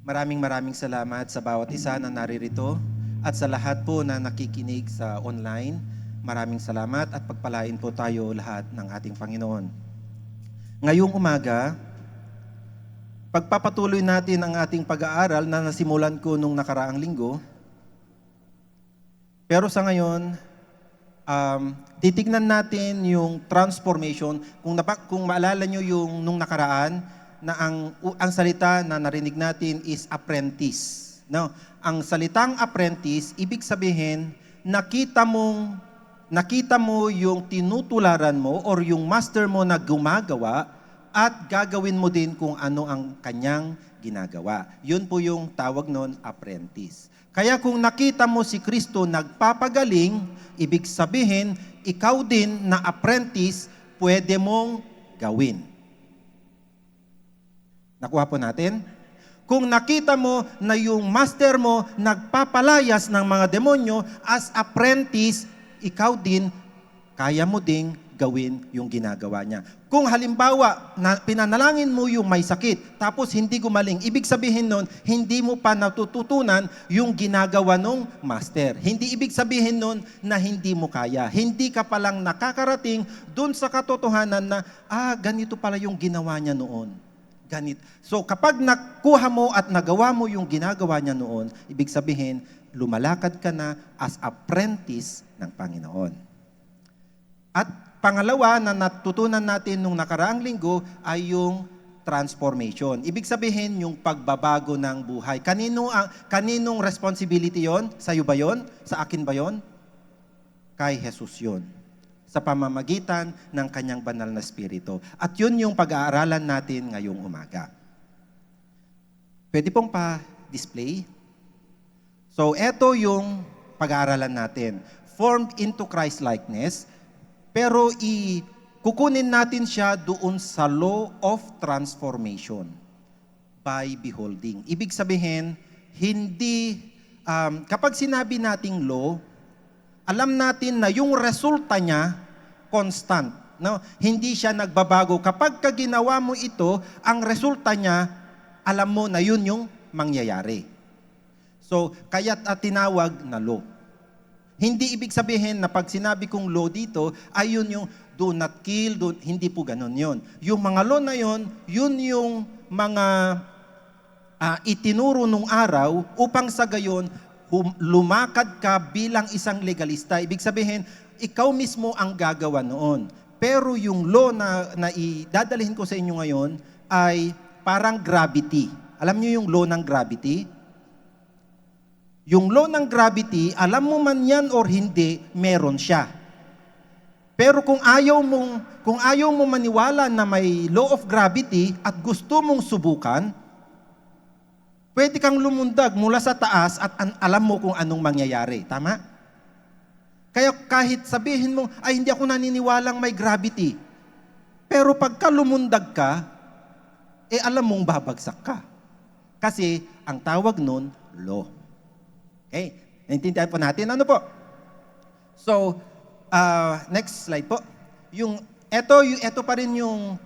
Maraming salamat sa bawat isa na naririto at sa lahat po na nakikinig sa online. Maraming salamat at pagpalain po tayo lahat ng ating Panginoon. Ngayong umaga, pagpapatuloy natin ang ating pag-aaral na nasimulan ko nung nakaraang linggo. Pero sa ngayon, titignan natin yung transformation. Kung maalala nyo yung nung nakaraan, na ang salita na narinig natin is apprentice. No? Ang salitang apprentice, ibig sabihin, nakita mo yung tinutularan mo or yung master mo na gumagawa at gagawin mo din kung ano ang kanyang ginagawa. Yun po yung tawag nun, apprentice. Kaya kung nakita mo si Kristo nagpapagaling, ibig sabihin, ikaw din na apprentice, pwede mong gawin. Nakuha po natin? Kung nakita mo na yung master mo nagpapalayas ng mga demonyo, as apprentice, ikaw din, kaya mo ding gawin yung ginagawa niya. Kung halimbawa, pinanalangin mo yung may sakit, tapos hindi gumaling, ibig sabihin nun, hindi mo pa natututunan yung ginagawa ng master. Hindi ibig sabihin nun na hindi mo kaya. Hindi ka palang nakakarating dun sa katotohanan na, ganito pala yung ginawa niya noon. So kapag nakuha mo at nagawa mo yung ginagawa niya noon, ibig sabihin, lumalakad ka na as apprentice ng Panginoon. At pangalawa na natutunan natin nung nakaraang linggo ay yung transformation. Ibig sabihin, yung pagbabago ng buhay. Kaninong responsibility yon? Sa'yo ba yon? Sa akin ba yon? Kay Jesus yon. Sa pamamagitan ng kanyang banal na spirito. At yun yung pag-aaralan natin ngayong umaga. Pwede pong pa-display. So, eto yung pag-aaralan natin. Formed into Christ-likeness, pero kukunin natin siya doon sa law of transformation by beholding. Ibig sabihin, kapag sinabi nating law, alam natin na yung resulta niya, constant. No? Hindi siya nagbabago. Kapag ginawa mo ito, ang resulta niya, alam mo na yun yung mangyayari. So, kaya tinawag na law. Hindi ibig sabihin na pag sinabi kong law dito, ay yun yung do not kill, hindi po ganun yun. Yung mga law na yun yung mga itinuro nung araw upang sa gayon, lumakad ka bilang isang legalista. Ibig sabihin, ikaw mismo ang gagawa noon. Pero yung law na idadalhin ko sa inyo ngayon ay parang gravity. Alam niyo yung law ng gravity? Yung law ng gravity, alam mo man yan or hindi, meron siya. Pero kung ayaw mo maniwala na may law of gravity at gusto mong subukan, pwede kang lumundag mula sa taas at alam mo kung anong mangyayari. Tama? Kaya kahit sabihin mo, hindi ako naniniwalang may gravity. Pero pagka lumundag ka, alam mong babagsak ka. Kasi ang tawag nun, law. Okay? Naintindihan po natin. Ano po? So, next slide po. Ito pa rin yung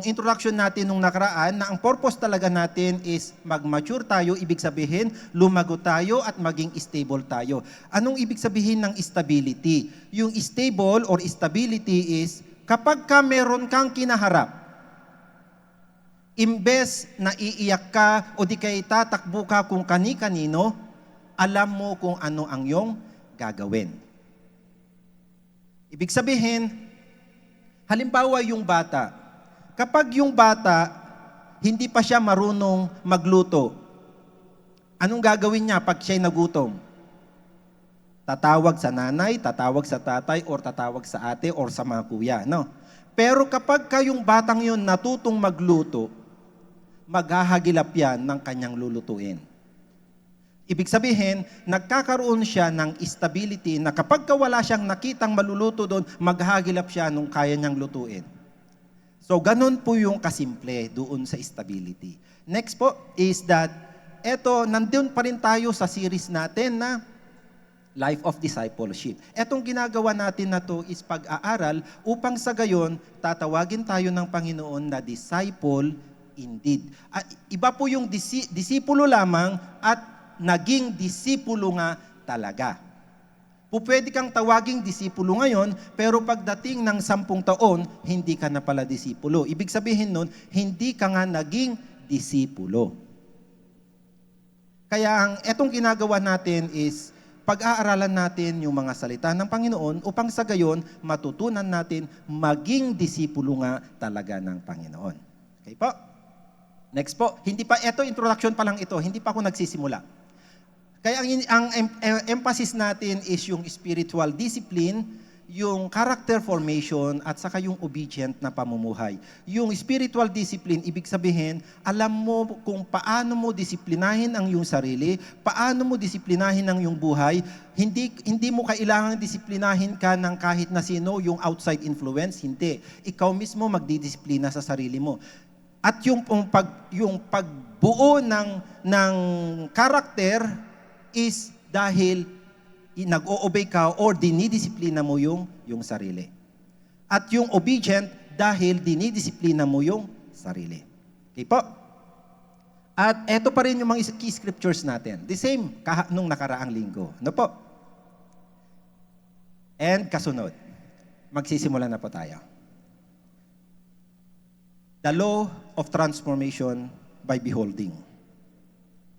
introduction natin nung nakaraan na ang purpose talaga natin is mag-mature tayo, ibig sabihin lumago tayo at maging stable tayo. Anong ibig sabihin ng stability? Yung stable or stability is kapag meron kang kinaharap, imbes na iiyak ka o di kay tatakbo ka kung kani-kanino, alam mo kung ano ang iyong gagawin. Ibig sabihin, halimbawa yung bata. Kapag yung bata, hindi pa siya marunong magluto, anong gagawin niya pag siya'y nagutom? Tatawag sa nanay, tatawag sa tatay, or tatawag sa ate, or sa mga kuya. No? Pero kapag yung batang yun natutong magluto, maghahagilap yan ng kanyang lulutuin. Ibig sabihin, nagkakaroon siya ng stability na kapag wala siyang nakitang maluluto doon, maghahagilap siya nung kaya niyang lutuin. So, ganun po yung kasimple doon sa stability. Next po is that, nandun pa rin tayo sa series natin na Life of Discipleship. Etong ginagawa natin na to is pag-aaral upang sa gayon, tatawagin tayo ng Panginoon na disciple indeed. At iba po yung disipulo lamang at naging disipulo nga talaga. Pwede kang tawaging disipulo ngayon, pero pagdating ng 10 taon, hindi ka na pala disipulo. Ibig sabihin nun, hindi ka nga naging disipulo. Kaya etong ginagawa natin is, pag-aaralan natin yung mga salita ng Panginoon upang sa gayon, matutunan natin maging disipulo nga talaga ng Panginoon. Okay po? Next po, introduction pa lang ito, hindi pa ako nagsisimula. Kaya ang emphasis natin is yung spiritual discipline, yung character formation, at saka yung obedient na pamumuhay. Yung spiritual discipline, ibig sabihin, alam mo kung paano mo disiplinahin ang iyong sarili, paano mo disiplinahin ang iyong buhay. Hindi mo kailangan disiplinahin ka ng kahit na sino, yung outside influence, hindi. Ikaw mismo magdidisiplina sa sarili mo. At yung pagbuo ng karakter is dahil nag-o-obey ka or dinidisiplina mo yung sarili. At yung obedient dahil dinidisiplina mo yung sarili. Okay po? At eto pa rin yung mga key scriptures natin. The same nung nakaraang linggo. Ano po? And kasunod. Magsisimula na po tayo. The law of transformation by beholding.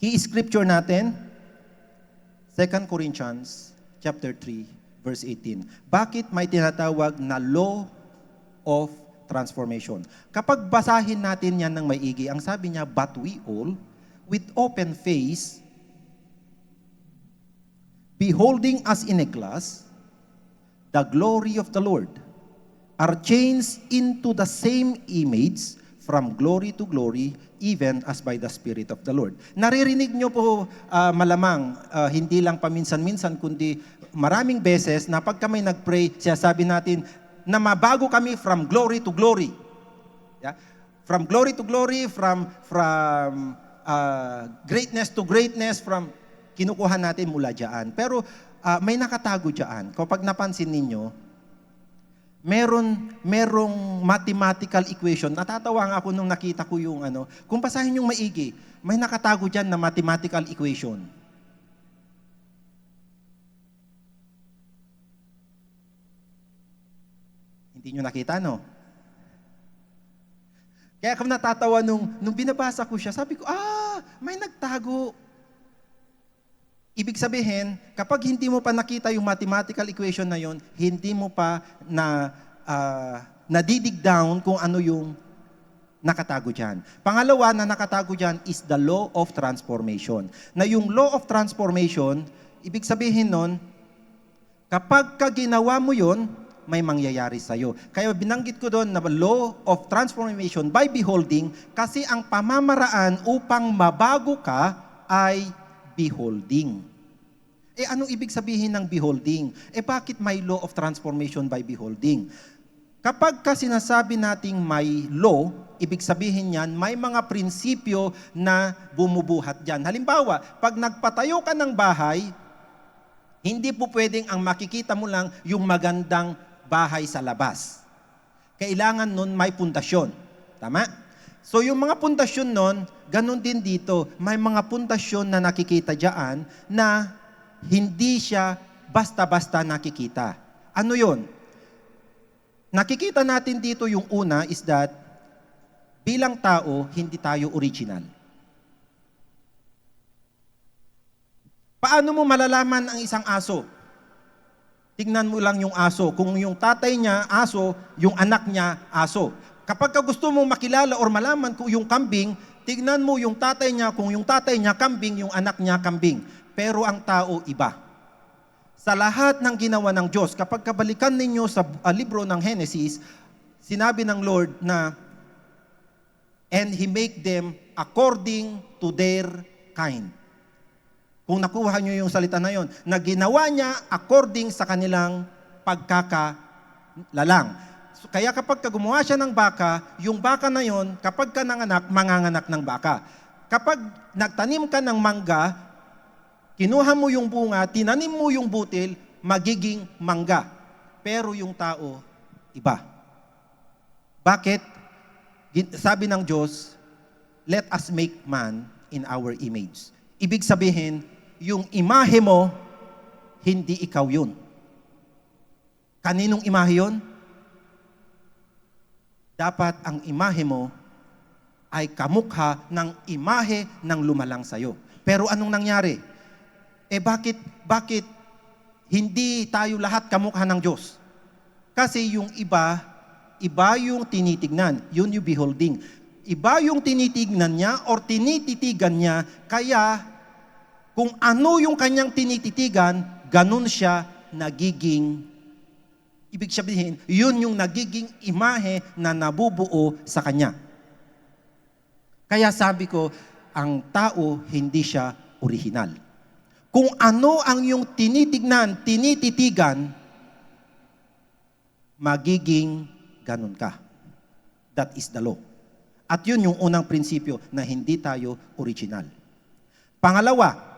Key scripture natin, 2 Corinthians chapter 3, verse 18. Bakit may tinatawag na law of transformation? Kapag basahin natin yan ng maigi, ang sabi niya, but we all, with open face, beholding as in a glass, the glory of the Lord, are changed into the same image from glory to glory, even as by the Spirit of the Lord. Naririnig nyo po malamang, hindi lang paminsan-minsan, kundi maraming beses na pag kami nag-pray, sinasabi natin na mabago kami from glory to glory. Yeah? From glory to glory, from greatness to greatness, kinukuha natin mula dyan. Pero may nakatago dyan. Kapag napansin ninyo, merong mathematical equation. Natatawa nga ako nung nakita ko yung kung basahin yung maigi, may nakatago dyan na mathematical equation. Hindi nyo nakita, no? Kaya ako natatawa nung binabasa ko siya, sabi ko, may nagtago. Ibig sabihin, kapag hindi mo pa nakita yung mathematical equation na yon, hindi mo pa nadidig down kung ano yung nakatago dyan. Pangalawa na nakatago dyan is the law of transformation. Na yung law of transformation, ibig sabihin nun, kapag ginawa mo yon, may mangyayari sa'yo. Kaya binanggit ko doon na law of transformation by beholding, kasi ang pamamaraan upang mabago ka ay beholding. Anong ibig sabihin ng beholding? Bakit may law of transformation by beholding? Kapag sinasabi nating may law, ibig sabihin yan, may mga prinsipyo na bumubuhat dyan. Halimbawa, pag nagpatayo ka ng bahay, hindi po pwedeng ang makikita mo lang yung magandang bahay sa labas. Kailangan nun may pundasyon. Tama? So yung mga pundasyon nun, ganun din dito. May mga pundasyon na nakikita dyan na hindi siya basta-basta nakikita. Ano yon? Nakikita natin dito yung una is that bilang tao, hindi tayo original. Paano mo malalaman ang isang aso? Tingnan mo lang yung aso. Kung yung tatay niya aso, yung anak niya aso. Kapag gusto mo makilala or malaman kung yung kambing, tignan mo yung tatay niya, kung yung tatay niya kambing, yung anak niya kambing. Pero ang tao iba. Sa lahat ng ginawa ng Diyos, kapag kabalikan ninyo sa libro ng Genesis, sinabi ng Lord na, and He make them according to their kind. Kung nakuha nyo yung salita na yon, na ginawa niya according sa kanilang pagkakalalang. Kaya kapag gumawa siya ng baka, yung baka na yon, kapag ka nanganak, manganganak ng baka. Kapag nagtanim ka ng mangga, kinuha mo yung bunga, tinanim mo yung butil, magiging mangga. Pero yung tao, iba. Bakit? Sabi ng Diyos, let us make man in our image. Ibig sabihin, yung imahe mo, hindi ikaw yun. Kaninong imahe yun? Dapat ang imahe mo ay kamukha ng imahe ng lumalang sa'yo. Pero anong nangyari? Bakit hindi tayo lahat kamukha ng Diyos? Kasi yung iba yung tinitignan. Yun yung beholding. Iba yung tinitignan niya or tinititigan niya, kaya kung ano yung kanyang tinititigan, ganun siya nagiging, ibig sabihin, yun yung nagiging imahe na nabubuo sa kanya. Kaya sabi ko, ang tao hindi siya original. Kung ano ang yung tinitignan, tinititigan, magiging ganun ka. That is the law. At yun yung unang prinsipyo na hindi tayo original. Pangalawa,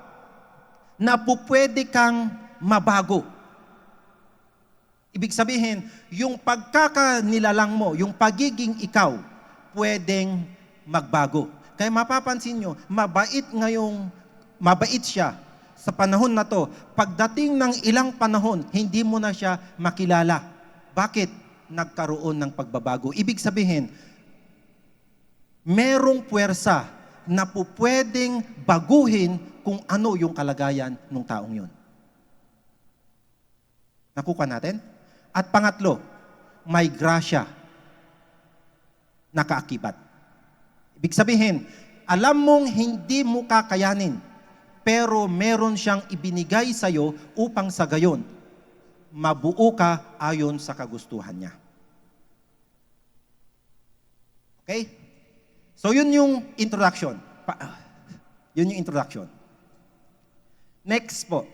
na pupwede kang mabago. Ibig sabihin, yung pagkakanilalang mo, yung pagiging ikaw, pwedeng magbago. Kaya mapapansin nyo, mabait siya sa panahon na to. Pagdating ng ilang panahon, hindi mo na siya makilala. Bakit? Nagkaroon ng pagbabago. Ibig sabihin, merong puwersa na pupwedeng baguhin kung ano yung kalagayan ng taong yun. Nakuha natin? At pangatlo, may grasya na kaakibat. Ibig sabihin, alam mong hindi mo kakayanin, pero meron siyang ibinigay sa'yo upang sa gayon, mabuo ka ayon sa kagustuhan niya. Okay? So yun yung introduction. Yun yung introduction. Next po.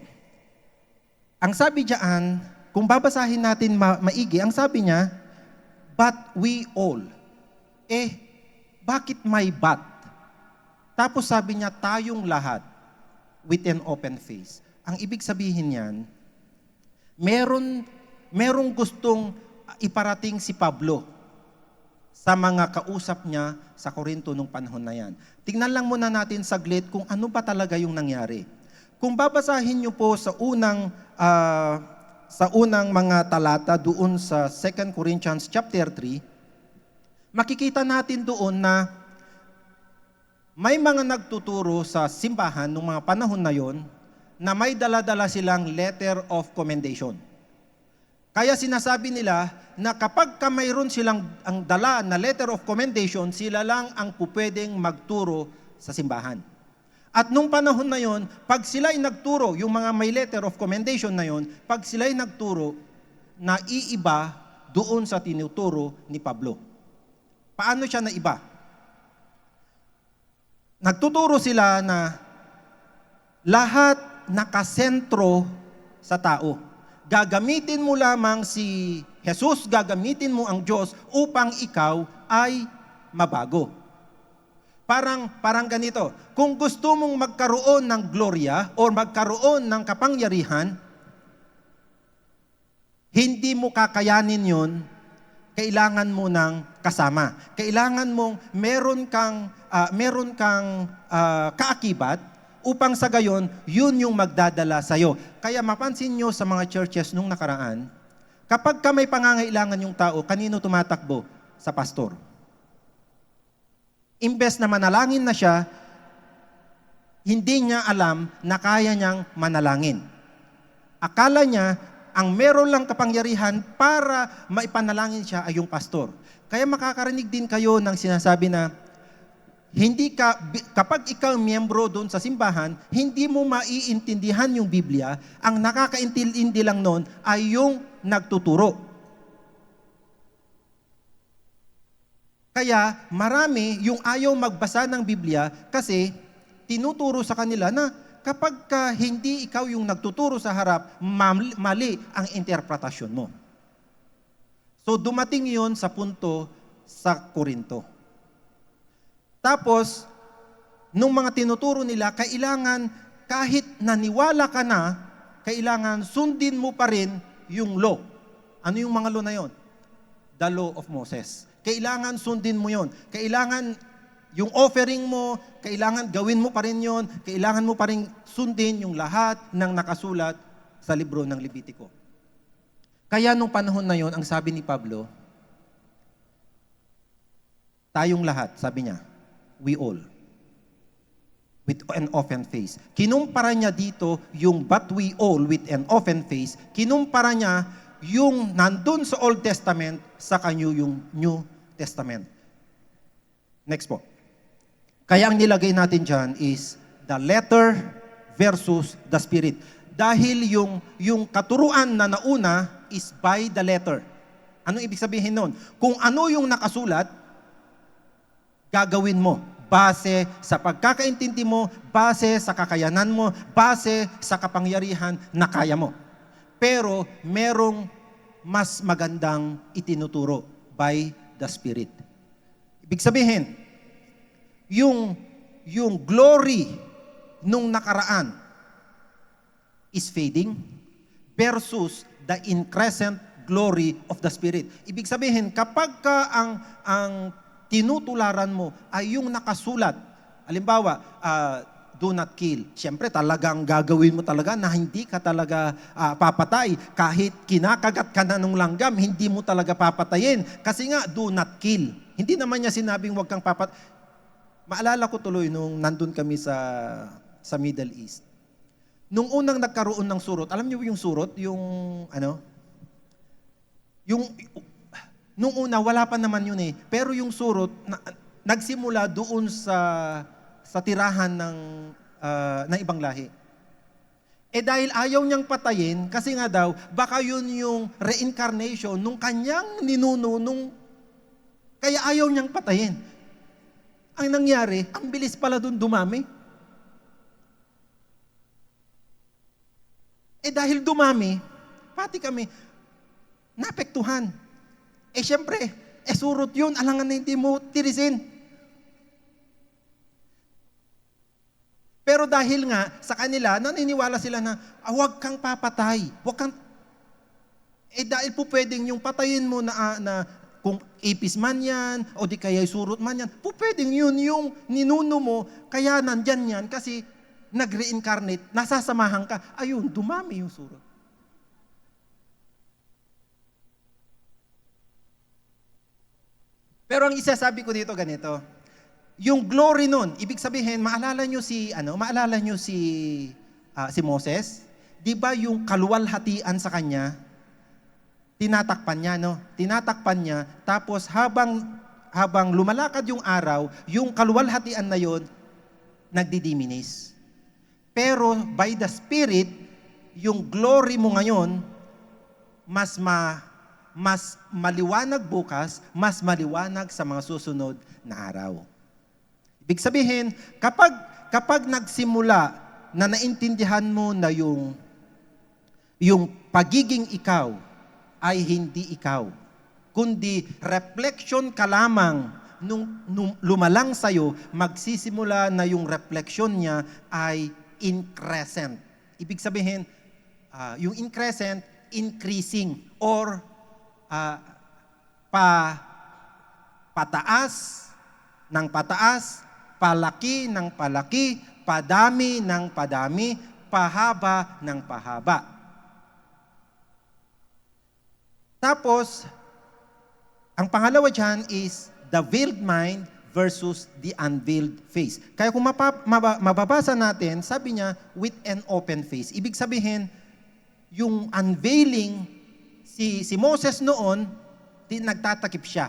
Ang sabi diyan, kung babasahin natin maigi, ang sabi niya, but we all. Bakit may but? Tapos sabi niya, tayong lahat with an open face. Ang ibig sabihin niyan, merong gustong iparating si Pablo sa mga kausap niya sa Korinto nung panahon na yan. Tingnan lang muna natin saglit kung ano ba talaga yung nangyari. Kung babasahin niyo po sa unang mga talata doon sa 2 Corinthians chapter 3, makikita natin doon na may mga nagtuturo sa simbahan nung mga panahon na yon na may dala-dala silang letter of commendation. Kaya sinasabi nila na kapag mayroon silang ang dala na letter of commendation, sila lang ang pupwedeng magturo sa simbahan. At nung panahon na yon, pag sila ay nagturo, yung mga may letter of commendation na yon, pag sila ay nagturo, naiiba doon sa tinuturo ni Pablo. Paano siya naiba? Nagtuturo sila na lahat nakasentro sa tao. Gagamitin mo lamang si Jesus, gagamitin mo ang Diyos upang ikaw ay mabago. Parang ganito, kung gusto mong magkaroon ng gloria o magkaroon ng kapangyarihan, hindi mo kakayanin yun, kailangan mo ng kasama. Kailangan mong meron kang kaakibat upang sa gayon, yun yung magdadala sa'yo. Kaya mapansin nyo sa mga churches nung nakaraan, kapag ka may pangangailangan yung tao, kanino tumatakbo? Sa pastor. Imbes na manalangin na siya, hindi niya alam na kaya niyang manalangin. Akala niya, ang meron lang kapangyarihan para maipanalangin siya ay yung pastor. Kaya makakarinig din kayo ng sinasabi na, kapag ikaw miyembro doon sa simbahan, hindi mo maiintindihan yung Biblia, ang nakakaintindi lang noon ay yung nagtuturo. Kaya marami yung ayaw magbasa ng Biblia kasi tinuturo sa kanila na kapag hindi ikaw yung nagtuturo sa harap, mali ang interpretasyon mo. So dumating yon sa punto sa Korinto. Tapos, nung mga tinuturo nila, kailangan kahit naniwala ka na, kailangan sundin mo pa rin yung law. Ano yung mga law na yon? The law of Moses. Kailangan sundin mo yon. Kailangan Yung offering mo, kailangan gawin mo pa rin yun, kailangan mo pa rin sundin yung lahat ng nakasulat sa libro ng Levitico. Kaya nung panahon na yon, ang sabi ni Pablo, tayong lahat, sabi niya, we all, with an open face. Kinumpara niya dito yung but we all with an open face, kinumpara niya yung nandun sa Old Testament sa kanyo yung New Testament. Next po. Kaya ang nilagay natin dyan is the letter versus the spirit. Dahil yung katuruan na nauna is by the letter. Anong ibig sabihin nun? Kung ano yung nakasulat, gagawin mo. Base sa pagkakaintindi mo, base sa kakayanan mo, base sa kapangyarihan na kaya mo. Pero merong mas magandang itinuturo by the Spirit. Ibig sabihin, yung glory nung nakaraan is fading versus the increasent glory of the Spirit. Ibig sabihin, kapag ka ang tinutularan mo ay yung nakasulat, halimbawa, do not kill. Siyempre, talagang gagawin mo talaga na hindi ka talaga papatay. Kahit kinakagat ka na ng langgam, hindi mo talaga papatayin. Kasi nga, do not kill. Hindi naman niya sinabing huwag kang papatay. Maalala ko tuloy nung nandun kami sa Middle East. Nung unang nagkaroon ng surot, alam niyo yung surot? Nung una, wala pa naman yun eh. Pero yung surot, nagsimula doon sa tirahan ng ibang lahi. Dahil ayaw niyang patayin, kasi nga daw, baka yun yung reincarnation nung kanyang ninuno, kaya ayaw niyang patayin. Ang nangyari, ang bilis pala doon dumami. Dahil dumami, pati kami, naapektuhan. Siyempre, surot yun, alangan na hindi mo tirisin. Pero dahil nga, sa kanila, naniniwala sila na, huwag kang papatay. Huwag kang... dahil po pwedeng yung patayin mo na kung ipis man yan, o di kaya surot man yan, po pwedeng yun yung ninuno mo, kaya nandyan yan, kasi nag-reincarnate, nasasamahan ka, ayun, dumami yung surot. Pero ang isasabi ko dito ganito, yung glory nun, ibig sabihin, maalala nyo si Moses? Di ba yung kaluwalhatian sa kanya, tinatakpan niya, no? Tinatakpan niya, tapos habang lumalakad yung araw, yung kaluwalhatian na yon nagdidiminis. Pero by the Spirit, yung glory mo ngayon, mas maliwanag bukas, mas maliwanag sa mga susunod na araw. Ibig sabihin, kapag nagsimula na naintindihan mo na yung pagiging ikaw ay hindi ikaw, kundi reflection ka lamang nung lumalang sa'yo, magsisimula na yung reflection niya ay increscent. Ibig sabihin, yung increscent, increasing or pataas ng pataas, palaki ng palaki, padami ng padami, pahaba ng pahaba. Tapos, ang pangalawa dyan is the veiled mind versus the unveiled face. Kaya kung mababasa natin, sabi niya, with an open face. Ibig sabihin, yung unveiling, si Moses noon, nagtatakip siya.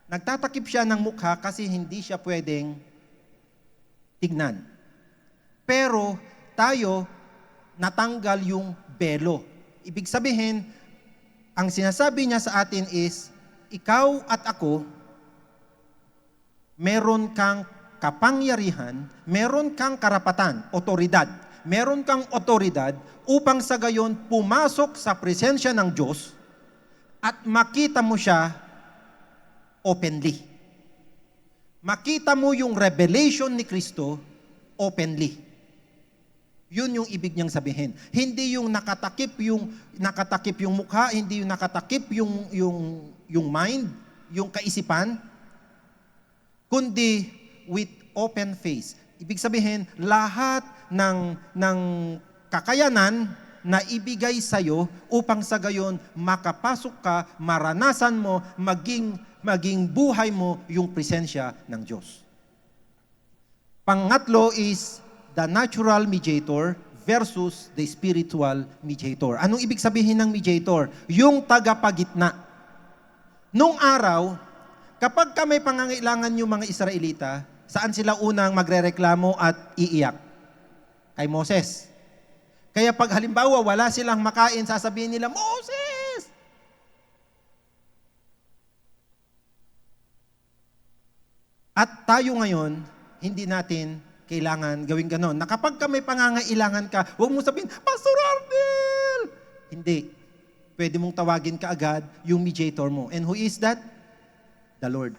Nagtatakip siya ng mukha kasi hindi siya pwedeng tignan. Pero tayo, natanggal yung belo. Ibig sabihin, ang sinasabi niya sa atin is, ikaw at ako, meron kang kapangyarihan, meron kang karapatan, otoridad. Meron kang otoridad upang sa gayon pumasok sa presensya ng Diyos at makita mo siya openly. Makita mo yung revelation ni Kristo openly. Yun yung ibig niyang sabihin. Hindi yung nakatakip yung mukha, hindi yung nakatakip yung mind, yung kaisipan, kundi with open face. Ibig sabihin, lahat ng kakayanan na ibigay sa'yo upang sa gayon makapasok ka, maranasan mo, maging buhay mo yung presensya ng Diyos. Pangatlo is the natural mediator versus the spiritual mediator. Anong ibig sabihin ng mediator? Yung tagapagitna. Nung araw, kapag may pangangailangan yung mga Israelita, saan sila unang magrereklamo at iiyak? Kay Moses. Kaya pag halimbawa wala silang makain, sasabihin nila, Moses! At tayo ngayon, hindi natin kailangan gawin ganon. Na kapag may pangangailangan ka, huwag mo sabihin, Pastor Ardel! Hindi. Pwede mong tawagin ka agad yung mediator mo. And who is that? The Lord.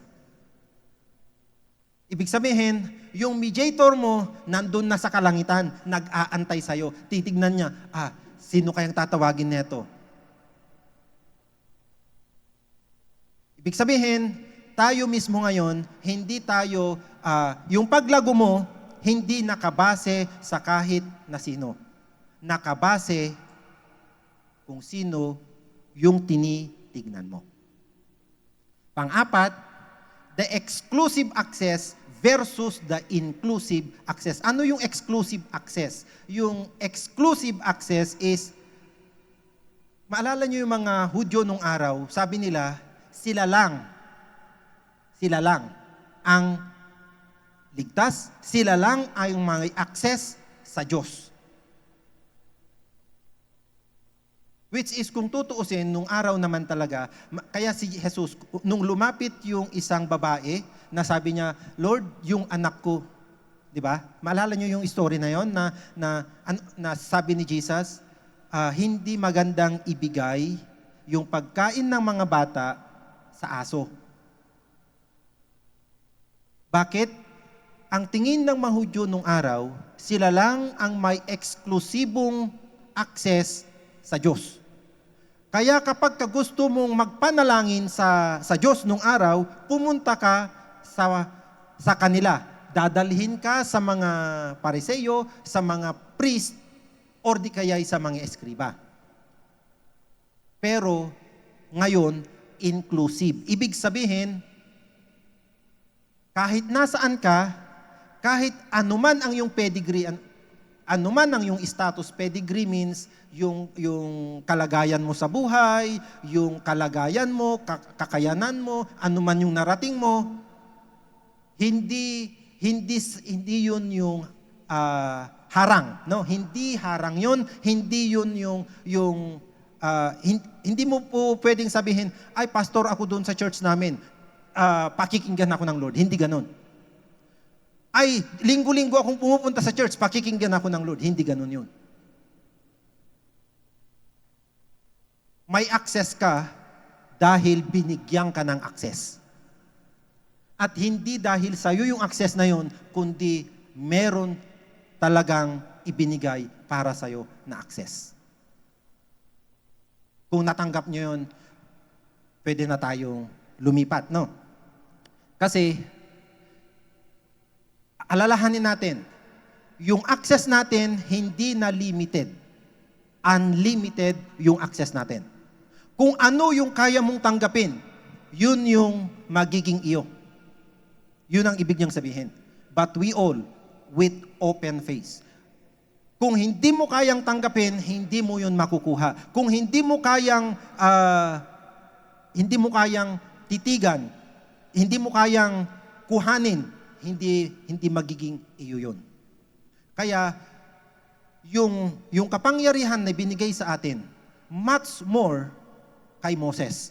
Ibig sabihin, yung mediator mo, nandun na sa kalangitan, nag-aantay sa'yo. Titignan niya, sino kayang tatawagin neto? Ibig sabihin, tayo mismo ngayon, hindi tayo, yung paglago mo, hindi nakabase sa kahit na sino. Nakabase kung sino yung tinitignan mo. Pang-apat, the exclusive access versus the inclusive access. Ano yung exclusive access? Yung exclusive access is, maalala nyo yung mga Hudyo nung araw, sabi nila, sila lang ang ligtas, sila lang ay may access sa Diyos. Which is, kung tutuusin, nung araw naman talaga, kaya si Jesus, nung lumapit yung isang babae, na sabi niya, Lord, yung anak ko, di ba? Maalala niyo yung story na yon na sabi ni Jesus, hindi magandang ibigay yung pagkain ng mga bata sa aso. Bakit? Ang tingin ng mga Hudyo nung araw, sila lang ang may eksklusibong access sa Diyos. Kaya kapag gusto mong magpanalangin sa Diyos nung araw, pumunta ka sa kanila. Dadalhin ka sa mga pariseyo, sa mga priest, or di kaya sa mga eskriba. Pero ngayon, inclusive. Ibig sabihin, kahit nasaan ka, kahit anuman ang iyong pedigree, anuman ang iyong status, pedigree means yung kalagayan mo sa buhay, yung kalagayan mo, kakayanan mo, anuman yung narating mo, hindi yun yung harang, no? Hindi harang yun, hindi yun hindi mo po pwedeng sabihin, ay pastor ako doon sa church namin, pakikinggan ako ng Lord. Hindi ganon. Ay, linggo-linggo akong pumupunta sa church, pakikinggan ako ng Lord. Hindi ganon yun. May access ka dahil binigyan ka ng access. At hindi dahil sa'yo yung access na yun, kundi meron talagang ibinigay para sa'yo na access. Kung natanggap nyo yun, pwede na tayong lumipat, no? Kasi, alalahanin natin, yung access natin hindi na limited. Unlimited yung access natin. Kung ano yung kaya mong tanggapin, yun yung magiging iyo. Yun ang ibig niyang sabihin. But we all, with open face. Kung hindi mo kayang tanggapin, hindi mo yun makukuha. Kung hindi mo kayang titigan, hindi mo kayang kuhanin, hindi magiging iyo yun. Kaya, yung kapangyarihan na binigay sa atin, much more kay Moses.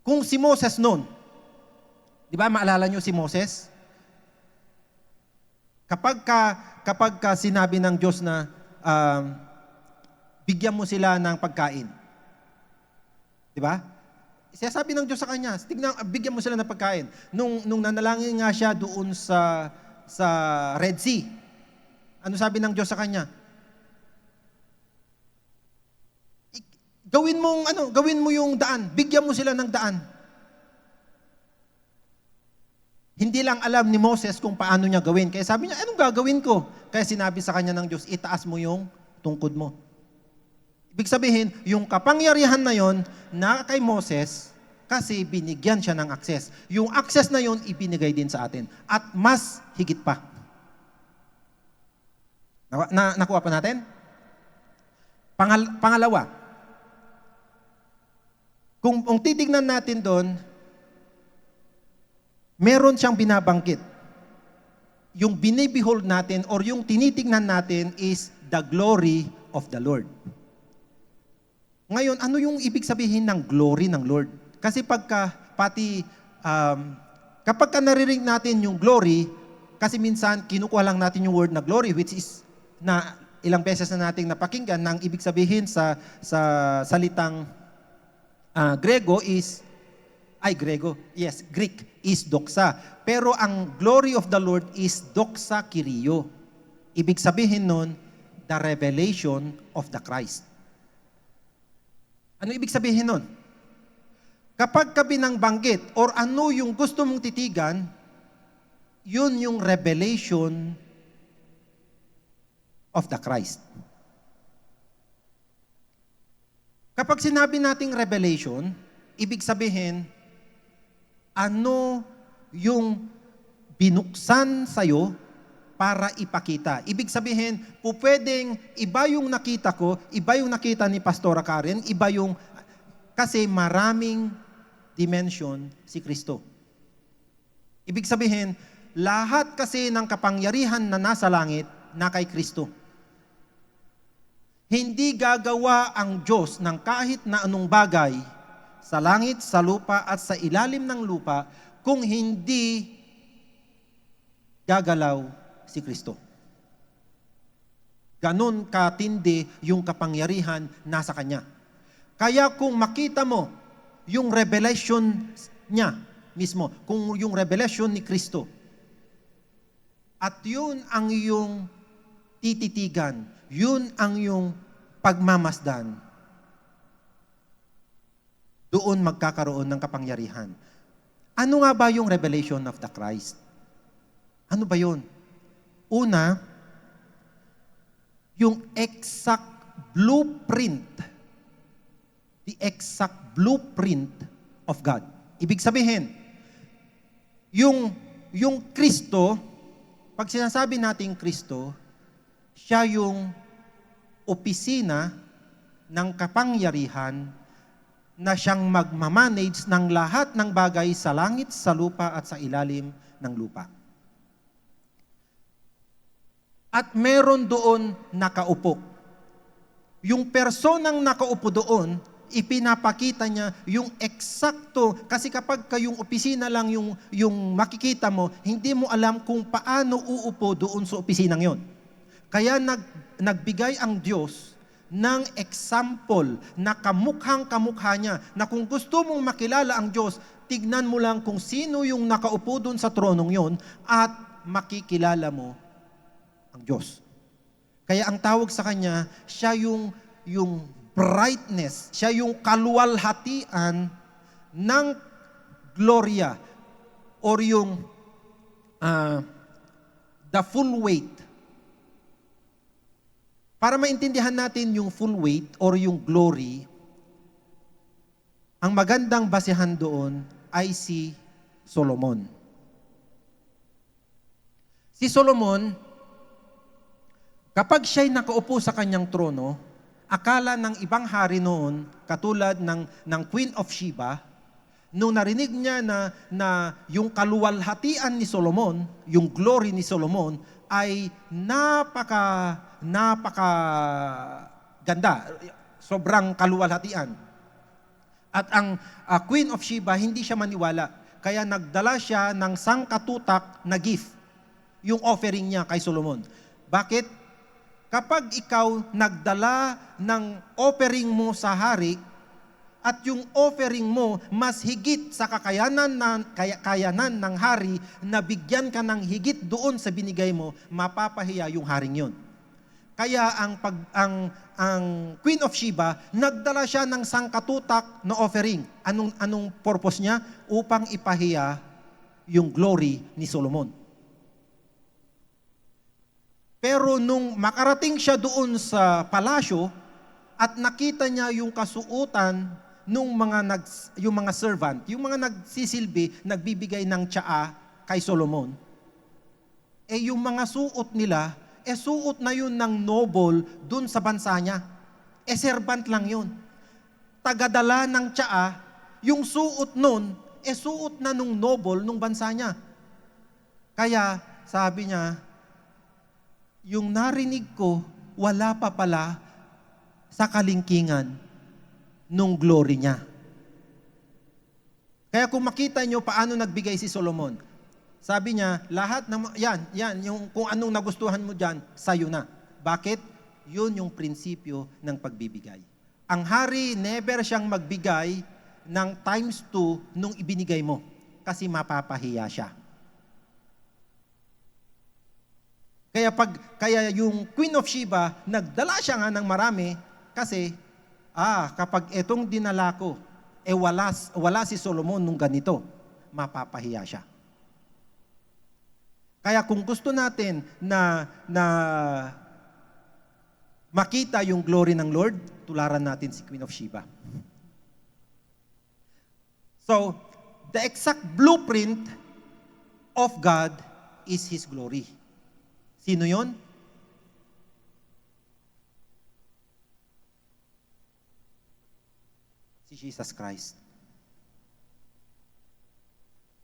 Kung si Moses noon, di ba maalala nyo si Moses? Kapag ka sinabi ng Diyos na bigyan mo sila ng pagkain, di ba? Sabi ng Diyos sa kanya, bigyan mo sila ng pagkain. Nung nanalangin nga siya doon sa Red Sea, ano sabi ng Diyos sa kanya? Gawin mo yung daan. Bigyan mo sila ng daan. Hindi lang alam ni Moses kung paano niya gawin. Kaya sabi niya, anong gagawin ko? Kaya sinabi sa kanya ng Diyos, itaas mo yung tungkod mo. Ibig sabihin, yung kapangyarihan na yon na kay Moses, kasi binigyan siya ng access. Yung access na yon ibinigay din sa atin. At mas higit pa. Nakuha pa natin? Pangalawa, kung titignan natin doon, meron siyang binabangkit. Yung binibehold natin or yung tinitignan natin is the glory of the Lord. Ngayon, ano yung ibig sabihin ng glory ng Lord? Kasi kapag naririnig natin yung glory, kasi minsan kinukuha lang natin yung word na glory, which is na ilang beses na nating napakinggan, na ang ibig sabihin sa salitang Greek is doxa. Pero ang glory of the Lord is doxa kyrio. Ibig sabihin nun, the revelation of the Christ. Ano ibig sabihin nun? Kapag ka binangbanggit or ano yung gusto mong titigan, yun yung revelation of the Christ. Kapag sinabi nating revelation, ibig sabihin, ano yung binuksan sa'yo para ipakita. Ibig sabihin, pwedeng iba yung nakita ko, iba yung nakita ni Pastora Karen, iba yung, kasi maraming dimension si Kristo. Ibig sabihin, lahat kasi ng kapangyarihan na nasa langit, na kay Kristo. Hindi gagawa ang Diyos ng kahit na anong bagay sa langit, sa lupa, at sa ilalim ng lupa kung hindi gagalaw si Kristo. Ganon katindi yung kapangyarihan nasa Kanya. Kaya kung makita mo yung revelation niya mismo, kung yung revelation ni Kristo, at yun ang iyong tititigan, yun ang iyong pagmamasdan, doon magkakaroon ng kapangyarihan. Ano nga ba yung revelation of the Christ? Ano ba yun? Una, yung exact blueprint. The exact blueprint of God. Ibig sabihin, yung Kristo, pag sinasabi nating Kristo, siya yung opisina ng kapangyarihan na siyang magmamanage ng lahat ng bagay sa langit, sa lupa, at sa ilalim ng lupa. At meron doon nakaupo. Yung personang nakaupo doon, ipinapakita niya yung eksakto, kasi kapag kayong opisina lang yung makikita mo, hindi mo alam kung paano uupo doon sa opisinang yon. Kaya nagbigay ang Diyos ng example na kamukhang-kamukha niya, na kung gusto mong makilala ang Diyos, tignan mo lang kung sino yung nakaupo doon sa tronong yon at makikilala mo ang Diyos. Kaya ang tawag sa Kanya, siya yung brightness, siya yung kaluwalhatian ng gloria or yung the full weight. Para maintindihan natin yung full weight or yung glory, ang magandang basehan doon ay si Solomon. Si Solomon, kapag siya'y nakaupo sa kanyang trono, akala ng ibang hari noon, katulad ng Queen of Sheba, nung narinig niya na yung kaluwalhatian ni Solomon, yung glory ni Solomon, ay napaka ganda, sobrang kaluwalhatian. At ang Queen of Sheba, hindi siya maniwala. Kaya nagdala siya ng sangkatutak na gift, yung offering niya kay Solomon. Bakit? Kapag ikaw nagdala ng offering mo sa hari, at yung offering mo mas higit sa kakayanan ng hari na bigyan ka ng higit doon sa binigay mo, mapapahiya yung haring yon. Kaya ang Queen of Sheba, nagdala siya ng sangkatutak na offering. Anong purpose niya? Upang ipahiya yung glory ni Solomon. Pero nung makarating siya doon sa palasyo at nakita niya yung kasuotan nung yung mga servant, yung mga nagsisilbi, nagbibigay ng tsaa kay Solomon, yung mga suot nila, suot na yun ng noble doon sa bansa niya. Servant lang yun. Tagadala ng tsaa, yung suot nun, suot na nung noble nung bansa niya. Kaya, sabi niya, yung narinig ko, wala pa pala sa kalingkingan nung glory niya. Kaya kung makita nyo paano nagbigay si Solomon, sabi niya, lahat ng, yan, yung kung anong nagustuhan mo dyan, sa'yo na. Bakit? Yun yung prinsipyo ng pagbibigay. Ang hari, never siyang magbigay ng times 2 nung ibinigay mo. Kasi mapapahiya siya. Kaya yung Queen of Sheba, nagdala siya nga ng marami kasi, kapag etong dinala ko, wala si Solomon nung ganito, mapapahiya siya. Kaya kung gusto natin na makita yung glory ng Lord, tularan natin si Queen of Sheba. So, the exact blueprint of God is His glory. Sino yon? Si Jesus Christ.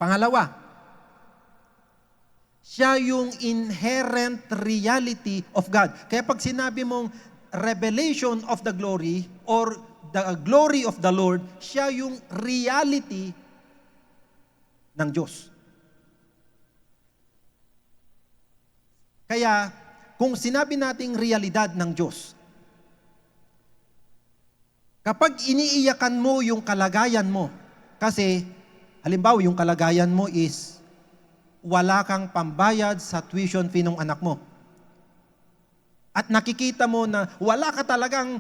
Pangalawa, siya yung inherent reality of God. Kaya pag sinabi mong revelation of the glory or the glory of the Lord, siya yung reality ng Diyos. Kaya, kung sinabi nating realidad ng Diyos, kapag iniiyakan mo yung kalagayan mo, kasi, halimbawa, yung kalagayan mo is, wala kang pambayad sa tuition fee ng anak mo. At nakikita mo na wala talagang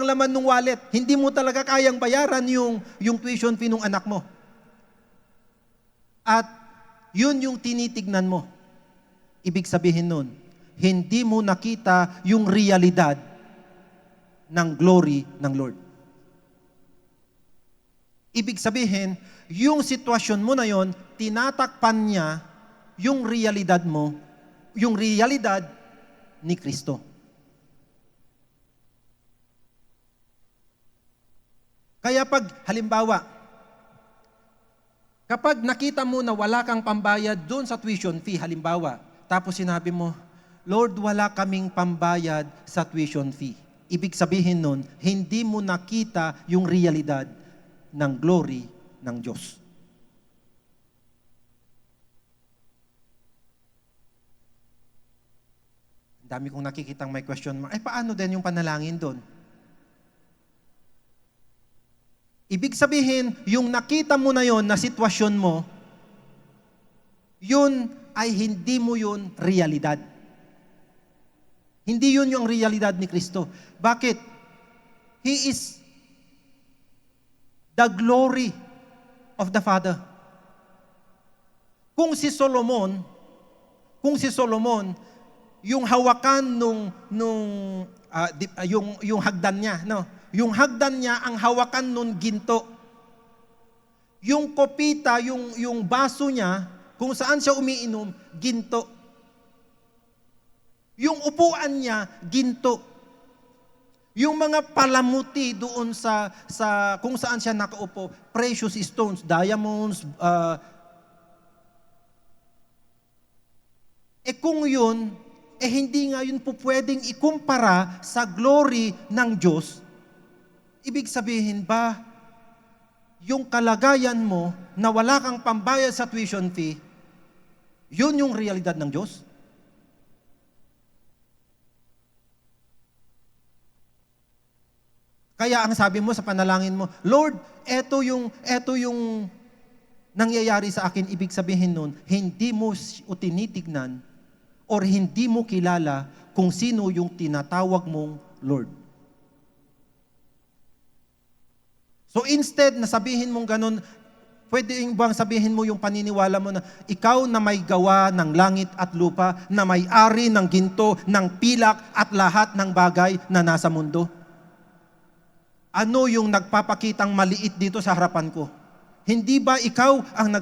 laman ng wallet. Hindi mo talaga kayang bayaran yung tuition fee ng anak mo. At yun yung tinitignan mo. Ibig sabihin nun, hindi mo nakita yung realidad ng glory ng Lord. Ibig sabihin, yung sitwasyon mo na yon, tinatakpan niya yung realidad mo, yung realidad ni Kristo. Kaya halimbawa, kapag nakita mo na wala kang pambayad doon sa tuition fee, halimbawa, tapos sinabi mo, Lord, wala kaming pambayad sa tuition fee. Ibig sabihin nun, hindi mo nakita yung realidad ng glory ng Diyos. Dami kong nakikitang may question mark. Paano din yung panalangin doon? Ibig sabihin, yung nakita mo na yon na sitwasyon mo, yun ay hindi mo yun realidad. Hindi yun yung realidad ni Kristo. Bakit? He is the glory of the Father. Kung si Solomon, yung hawakan yung hagdan niya, no? Yung hagdan niya, ang hawakan nun ginto. Yung kopita, yung baso niya, kung saan siya umiinom, ginto. Yung upuan niya, ginto. Yung mga palamuti doon sa kung saan siya nakaupo, precious stones, diamonds, kung yun, hindi nga yun po pwedeng ikumpara sa glory ng Diyos. Ibig sabihin ba, yung kalagayan mo na wala kang pambayad sa tuition fee, yun yung realidad ng Diyos? Kaya ang sabi mo sa panalangin mo, Lord, eto yung nangyayari sa akin. Ibig sabihin nun, hindi mo tinitignan or hindi mo kilala kung sino yung tinatawag mong Lord. So instead na sabihin mong ganun, Pwede bang sabihin mo yung paniniwala mo na ikaw na may gawa ng langit at lupa, na may-ari ng ginto, ng pilak at lahat ng bagay na nasa mundo? Ano yung nagpapakitang maliit dito sa harapan ko? Hindi ba ikaw ang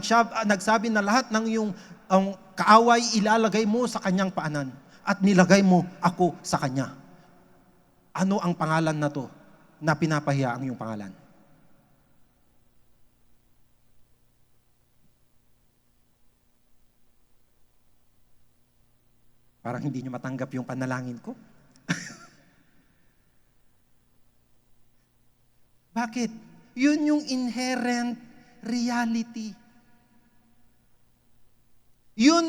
nagsabi na lahat ng iyong kaaway ilalagay mo sa kanyang paanan at nilagay mo ako sa kanya? Ano ang pangalan na to na pinapahiya ang iyong pangalan? Parang hindi nyo matanggap yung panalangin ko. Bakit? Yun yung inherent reality. Yun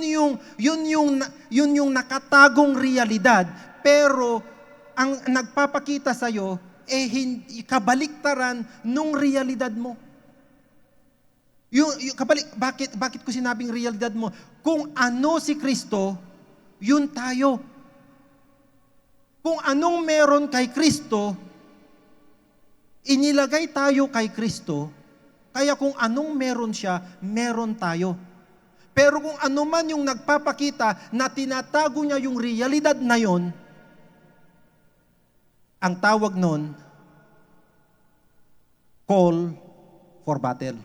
yung nakatagong realidad, pero ang nagpapakita sa iyo hindi kabaliktaran nung realidad mo. Bakit ko sinabing realidad mo? Kung ano si Kristo, yun tayo. Kung anong meron kay Kristo, inilagay tayo kay Kristo, kaya kung anong meron siya, meron tayo. Pero kung ano man yung nagpapakita na tinatago niya yung realidad na yon, ang tawag nun, call for battle.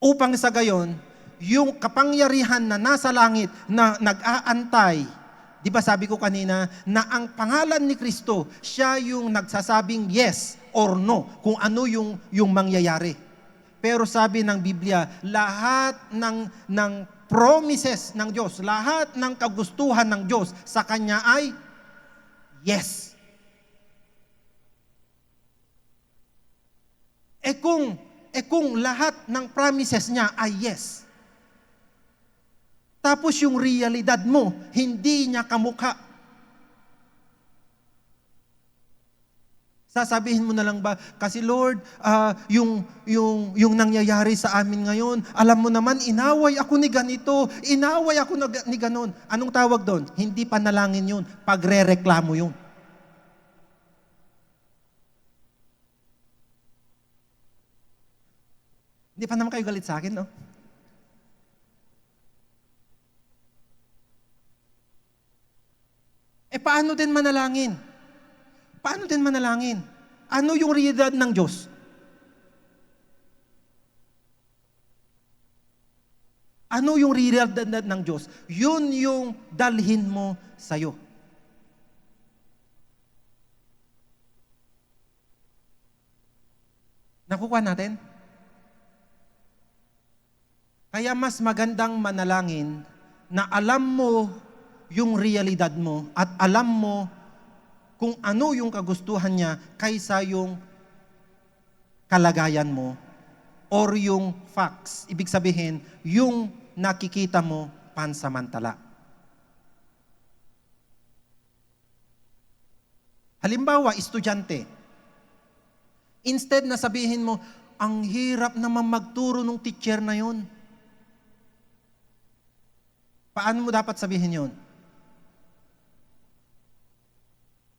Upang sa gayon, yung kapangyarihan na nasa langit na nag-aantay, di ba sabi ko kanina, na ang pangalan ni Kristo, siya yung nagsasabing yes or no, kung ano yung mangyayari. Pero sabi ng Biblia, lahat ng promises ng Diyos, lahat ng kagustuhan ng Diyos sa Kanya ay yes. Kung lahat ng promises niya ay yes, tapos yung realidad mo, hindi niya kamukha. Sasabihin mo na lang ba, kasi Lord, yung nangyayari sa amin ngayon, alam mo naman, inaway ako ni ganito, inaway ako ni ganon. Anong tawag doon? Hindi panalangin yun, pagre-reklamo yun. Hindi pa naman kayo galit sa akin, no? Paano din manalangin? Paano din manalangin? Ano yung realidad ng Diyos? Ano yung realidad ng Diyos? Yun yung dalhin mo sa'yo. Nakukuha natin? Kaya mas magandang manalangin na alam mo yung realidad mo at alam mo kung ano yung kagustuhan niya kaysa yung kalagayan mo or yung facts. Ibig sabihin, yung nakikita mo pansamantala. Halimbawa, estudyante. Instead na sabihin mo, ang hirap naman magturo ng teacher na yun. Paano mo dapat sabihin yun?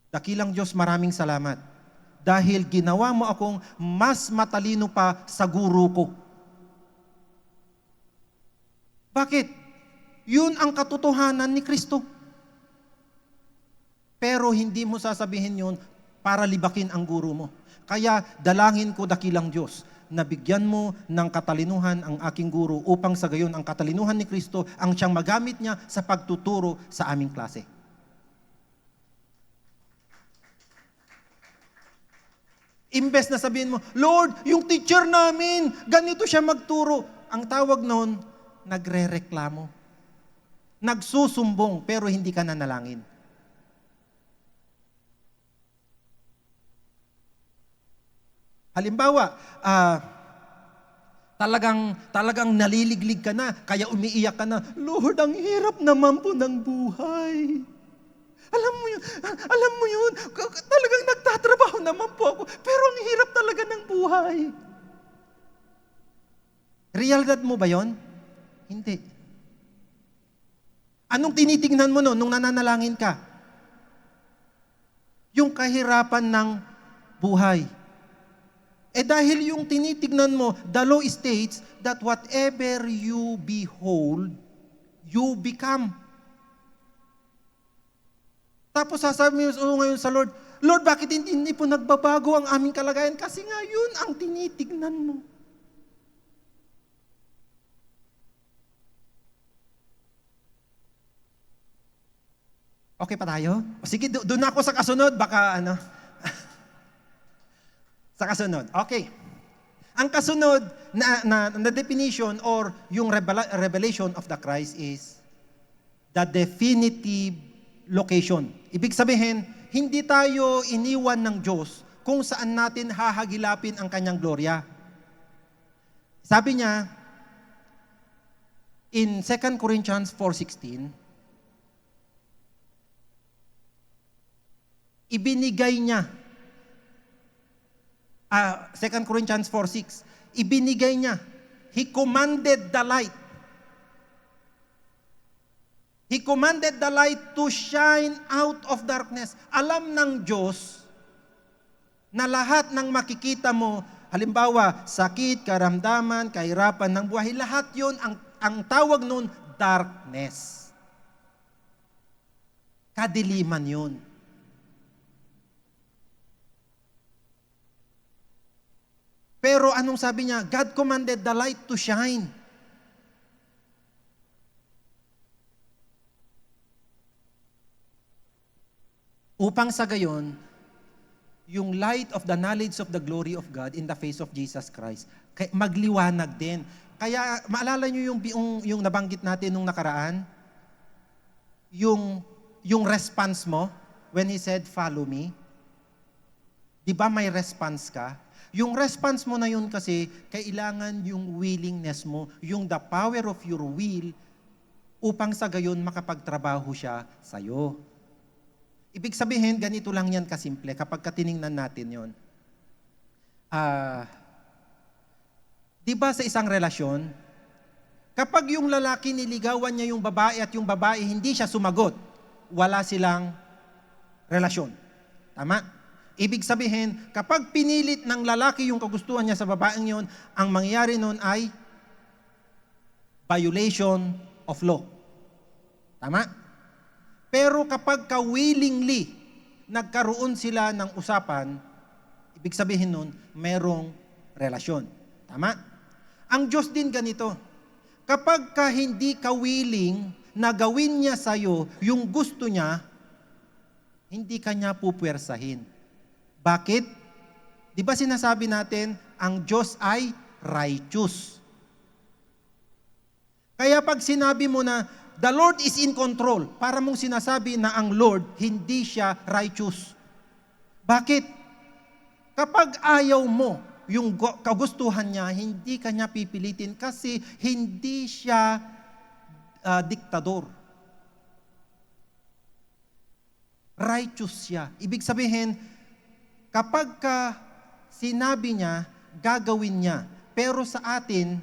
Dakilang Diyos, maraming salamat. Dahil ginawa mo akong mas matalino pa sa guro ko. Bakit? Yun ang katotohanan ni Kristo. Pero hindi mo sasabihin yun para libakin ang guro mo. Kaya dalangin ko, dakilang Diyos, na bigyan mo ng katalinuhan ang aking guro upang sa gayon ang katalinuhan ni Kristo ang siyang magamit niya sa pagtuturo sa aming klase. Imbes na sabihin mo, Lord, yung teacher namin, ganito siya magturo. Ang tawag noon, nagre-reklamo. Nagsusumbong, pero hindi ka nanalangin. Halimbawa, talagang naliliglig ka na, kaya umiiyak ka na, Lord, ang hirap naman po ng buhay. Alam mo yun, talagang nagtatrabaho naman po ako, pero ang hirap talaga ng buhay. Realidad mo ba yon? Hindi. Anong tinitingnan mo nung nananalangin ka? Yung kahirapan ng buhay. Dahil yung tinitignan mo, the law states that whatever you behold, you become. Tapos sasabi mo ngayon sa Lord, Lord, bakit hindi po nagbabago ang aming kalagayan? Kasi nga yun ang tinitignan mo. Okay pa tayo? Sige, doon ako sa kasunod. Baka sa kasunod. Okay. Ang kasunod na definition or yung revelation of the Christ is the definitive location. Ibig sabihin, hindi tayo iniwan ng Diyos kung saan natin hahagilapin ang kanyang gloria. Sabi niya, in 2 Corinthians 4:16, ibinigay niya, 2 Corinthians 4:6, ibinigay niya, He commanded the light. He commanded the light to shine out of darkness. Alam ng Diyos na lahat ng makikita mo, halimbawa, sakit, karamdaman, kahirapan ng buhay, lahat yun, ang tawag nun, darkness. Kadiliman yun. Pero anong sabi niya? God commanded the light to shine. Upang sa gayon, yung light of the knowledge of the glory of God in the face of Jesus Christ, magliwanag din. Kaya maalala niyo yung nabanggit natin nung nakaraan? Yung response mo when He said, follow me. Di ba may response ka? Yung response mo na yun kasi, kailangan yung willingness mo, yung the power of your will, upang sa gayon makapagtrabaho siya sa'yo. Ibig sabihin, ganito lang yan kasimple kapag katiningnan natin yon. Di ba sa isang relasyon, kapag yung lalaki niligawan niya yung babae at yung babae hindi siya sumagot, wala silang relasyon. Tama? Ibig sabihin, kapag pinilit ng lalaki yung kagustuhan niya sa babaeng yon, ang mangyayari nun ay violation of law. Tama? Pero kapag willingly nagkaroon sila ng usapan, ibig sabihin nun, merong relasyon. Tama? Ang Diyos din ganito. Kapag hindi ka willing na gawin niya sa'yo yung gusto niya, hindi ka niya pupwersahin. Bakit? Di ba sinasabi natin, ang Diyos ay righteous. Kaya pag sinabi mo na, the Lord is in control, para mong sinasabi na ang Lord, hindi siya righteous. Bakit? Kapag ayaw mo yung kagustuhan niya, hindi ka niya pipilitin kasi hindi siya diktador. Righteous siya. Ibig sabihin, kapag sinabi niya, gagawin niya. Pero sa atin,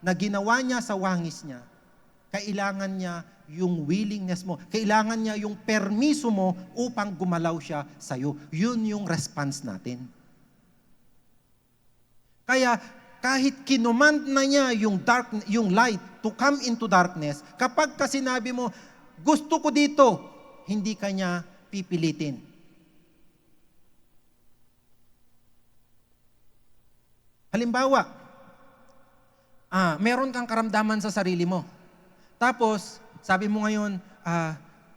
na ginawa niya sa wangis niya, kailangan niya yung willingness mo. Kailangan niya yung permiso mo upang gumalaw siya sa'yo. Yun yung response natin. Kaya kahit kinumand na niya yung light to come into darkness, kapag sinabi mo, gusto ko dito, hindi ka niya pipilitin. Halimbawa, meron kang karamdaman sa sarili mo. Tapos, sabi mo ngayon,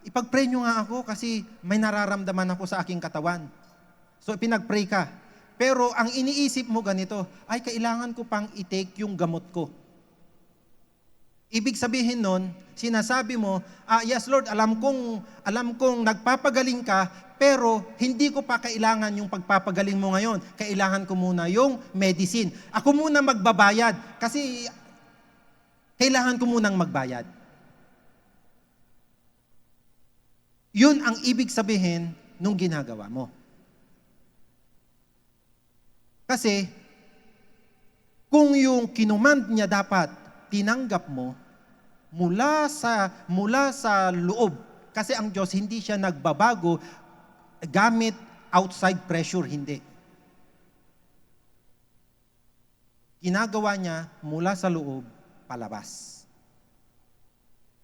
ipag-pray nyo nga ako kasi may nararamdaman ako sa aking katawan. So, pinag-pray ka. Pero ang iniisip mo ganito, ay kailangan ko pang i-take yung gamot ko. Ibig sabihin nun, sinasabi mo, yes Lord, alam kong nagpapagaling ka, pero hindi ko pa kailangan yung pagpapagaling mo ngayon. Kailangan ko muna yung medicine. Ako muna magbabayad kasi kailangan ko munang magbayad. Yun ang ibig sabihin nung ginagawa mo. Kasi, kung yung kinumand niya dapat tinanggap mo mula sa loob, kasi ang Diyos hindi siya nagbabago gamit outside pressure, hindi. ginagawa niya mula sa loob palabas.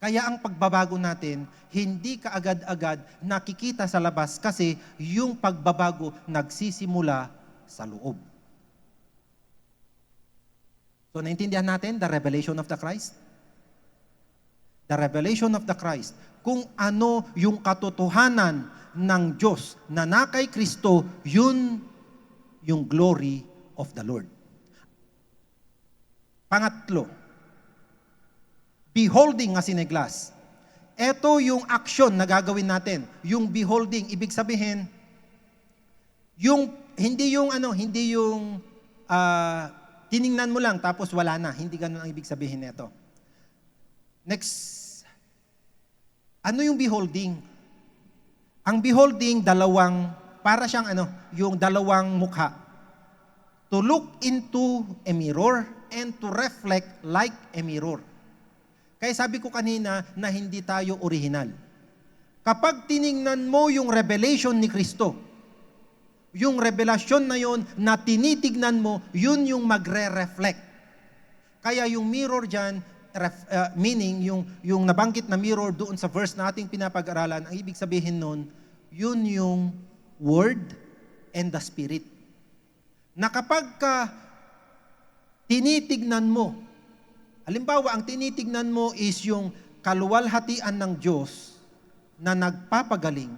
Kaya ang pagbabago natin, hindi kaagad-agad nakikita sa labas kasi yung pagbabago nagsisimula sa loob. So naintindihan natin the revelation of the Christ? The revelation of the Christ. Kung ano yung katotohanan ng Diyos na kay Kristo, yun yung glory of the Lord. Pangatlo, beholding as in a glass. Ito yung action na gagawin natin. Yung beholding, ibig sabihin, hindi yung tiningnan mo lang tapos wala na. Hindi ganun ang ibig sabihin nito. Next, ano yung beholding? Ang beholding, para siyang yung dalawang mukha. To look into a mirror and to reflect like a mirror. Kaya sabi ko kanina na hindi tayo original. Kapag tiningnan mo yung revelation ni Kristo, yung revelasyon na yon na tinitignan mo, yun yung magre-reflect. Kaya yung mirror dyan, meaning yung nabanggit na mirror doon sa verse na ating pinapag-aralan, ang ibig sabihin nun, yun yung Word and the Spirit. Na kapag ka tinitignan mo, halimbawa, ang tinitignan mo is yung kaluwalhatian ng Diyos na nagpapagaling,